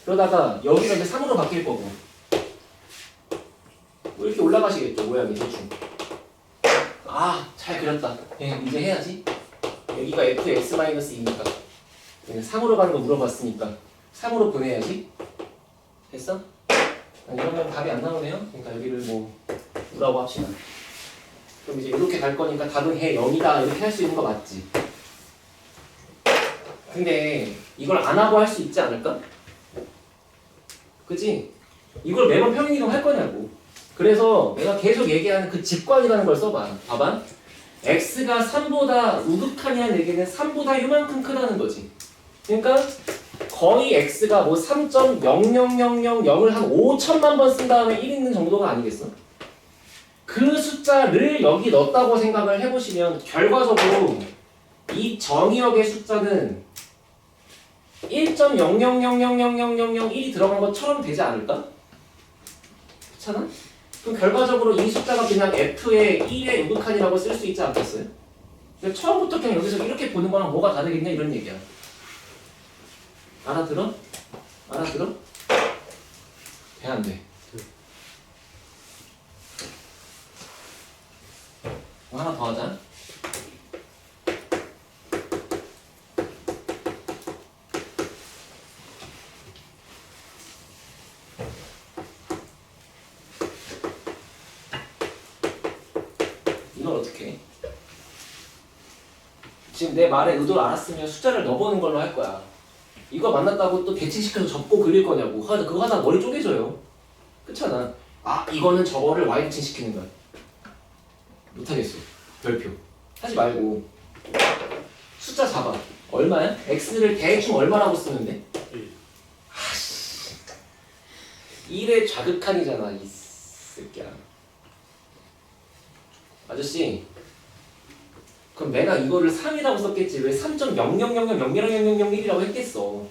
그러다가 여기가 이제 3으로 바뀔 거고 뭐 이렇게 올라가시겠죠 모양이 대충. 잘 그렸다. 이제 해야지. 여기가 fx-2니까 3으로 가는 거 물어봤으니까 3으로 보내야지. 됐어? 이러면 답이 안 나오네요. 그러니까 여기를 뭐 우라고 합시다. 그럼 이제 이렇게 갈 거니까 답은 해 0이다 이렇게 할 수 있는 거 맞지? 근데 이걸 안 하고 할 수 있지 않을까? 그치? 이걸 매번 평행이동 할 거냐고. 그래서 내가 계속 얘기하는 그 직관이라는 걸 써봐. 봐봐. x가 3보다 우극한이라는 얘기는 3보다 요만큼 크다는 거지. 그러니까 거의 x가 뭐 3.00000을 한 5천만 번 쓴 다음에 1 있는 정도가 아니겠어? 그 숫자를 여기 넣었다고 생각을 해보시면 결과적으로 이 정의역의 숫자는 1.000000001이 들어간 것처럼 되지 않을까? 그렇잖아? 그럼 결과적으로 이 숫자가 그냥 f의 1의 우극한이라고 쓸 수 있지 않겠어요? 근데 처음부터 그냥 여기서 이렇게 보는 거랑 뭐가 다르겠냐 이런 얘기야. 알아들어? 알아들어? 돼 안 돼? 하나 더 하자. 이건 어떻게 해? 지금 내 말의 의도를 알았으면 숫자를 넣어보는 걸로 할 거야. 이거 만났다고 또 대칭시켜서 접고 그릴 거냐고. 그거 하다 머리 쪼개져요. 그렇잖아. 이거는 저거를 Y 대칭시키는 거야. 못하겠어. 별표. 하지 말고 숫자 잡아. 얼마야? x를 대충 얼마라고 쓰는데? 1의 좌극한이잖아 이 새끼야. 아저씨 그럼 내가 이거를 3이라고 썼겠지 왜 3.000000001이라고 했겠어.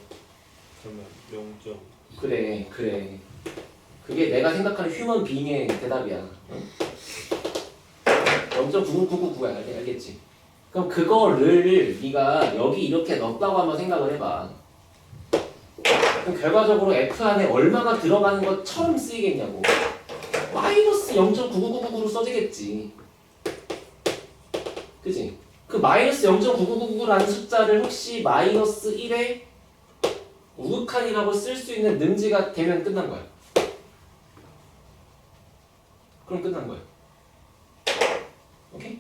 그러면 0. 그래 그게 내가 생각하는 휴먼 빙의 대답이야. 응? 0.99999야 알겠지? 그럼 그거를 네가 여기 이렇게 넣었다고 한번 생각을 해봐. 그럼 결과적으로 f 안에 얼마가 들어가는 것처럼 쓰이겠냐고. 마이너스 0.99999로 써지겠지. 그치? 그 마이너스 0.99999라는 숫자를 혹시 마이너스 1의 우극한이라고 쓸 수 있는 능지가 되면 끝난 거야. 그럼 끝난 거야. 오케이?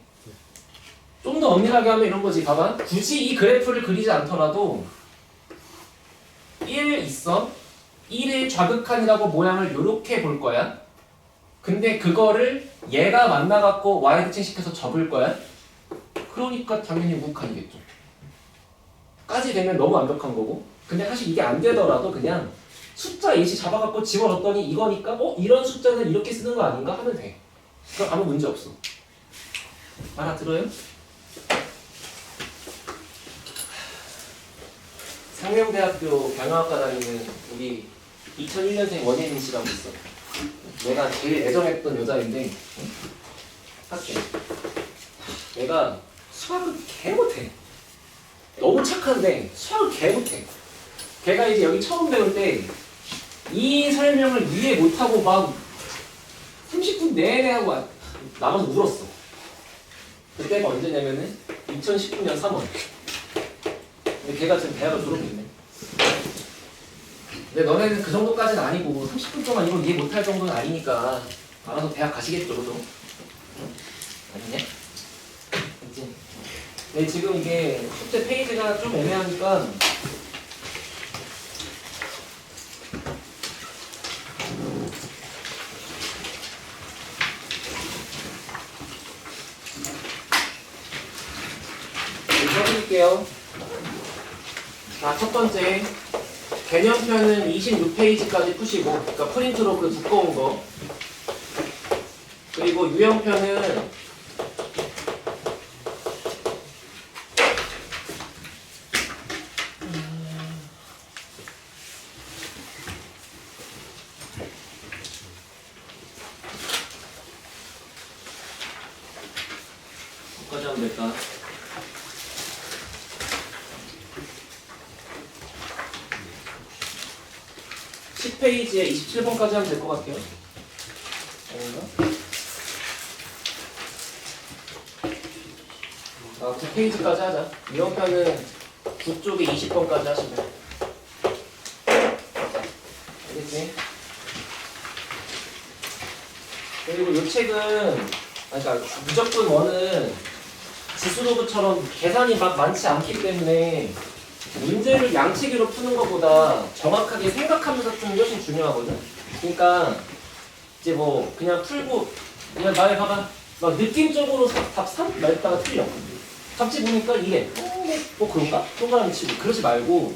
좀 더 엄밀하게 하면 이런 거지. 봐봐. 굳이 이 그래프를 그리지 않더라도 1 있어. 1의 좌극한이라고 모양을 요렇게 볼 거야. 근데 그거를 얘가 만나갖고 y 대칭시켜서 접을 거야. 그러니까 당연히 우극한이겠죠. 까지 되면 너무 완벽한 거고. 근데 사실 이게 안 되더라도 그냥 숫자 예시 잡아갖고 집어넣었더니 이거니까 이런 숫자는 이렇게 쓰는 거 아닌가 하면 돼. 그럼 아무 문제 없어. 알아들어요? 상명대학교 경영학과 다니는 우리 2001년생 원예진 씨라고 있어. 내가 제일 애정했던 여자인데 학교. 얘가 수학을 개 못해. 너무 착한데 수학을 개 못해. 걔가 이제 여기 처음 배울 때 이 설명을 이해 못하고 막 30분 내내 하고 남아서 울었어. 그때가 언제냐면은 2019년 3월. 근데 걔가 지금 대학을 졸업했네. 근데 너네는 그 정도까지는 아니고 30분 동안 이거 이해 못할 정도는 아니니까 알아서 대학 가시겠죠, 그죠? 아니냐? 그치? 근데 지금 이게 숙제 페이지가 좀 애매하니까 써드릴게요. 자, 첫 번째 개념표는 26페이지까지 푸시고, 그러니까 프린트로 그 두꺼운 거. 그리고 유형표는 뭐까지 하면 될까? 10페이지에 27번까지 하면 될 것 같아요. 아닌가? 9페이지까지 하자. 유형편은 9쪽에 20번까지 하시면. 알겠지? 그리고 이 책은, 그러니까 무조건 원은 지수로그처럼 계산이 막 많지 않기 때문에 문제를 양치기로 푸는 것보다 정확하게 생각하면서 푸는 게 훨씬 중요하거든. 그러니까 이제 뭐 그냥 풀고 그냥 나에 봐봐 막 느낌적으로 답 3? 말했다가 틀려. 답지 보니까 이래. 뭐 그런가? 동그라미 치고 그러지 말고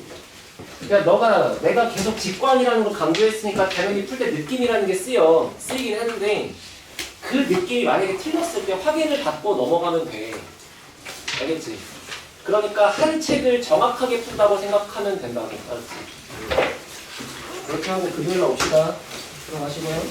그러니까 내가 계속 직관이라는 걸 강조했으니까 당연히 풀 때 느낌이라는 게 쓰이긴 하는데 그 느낌이 만약에 틀렸을 때 확인을 받고 넘어가면 돼. 알겠지? 그러니까 한 책을 정확하게 푼다고 생각하면 된다고. 알았지? 그렇게 하고 금요일 날 옵시다. 들어가시고요.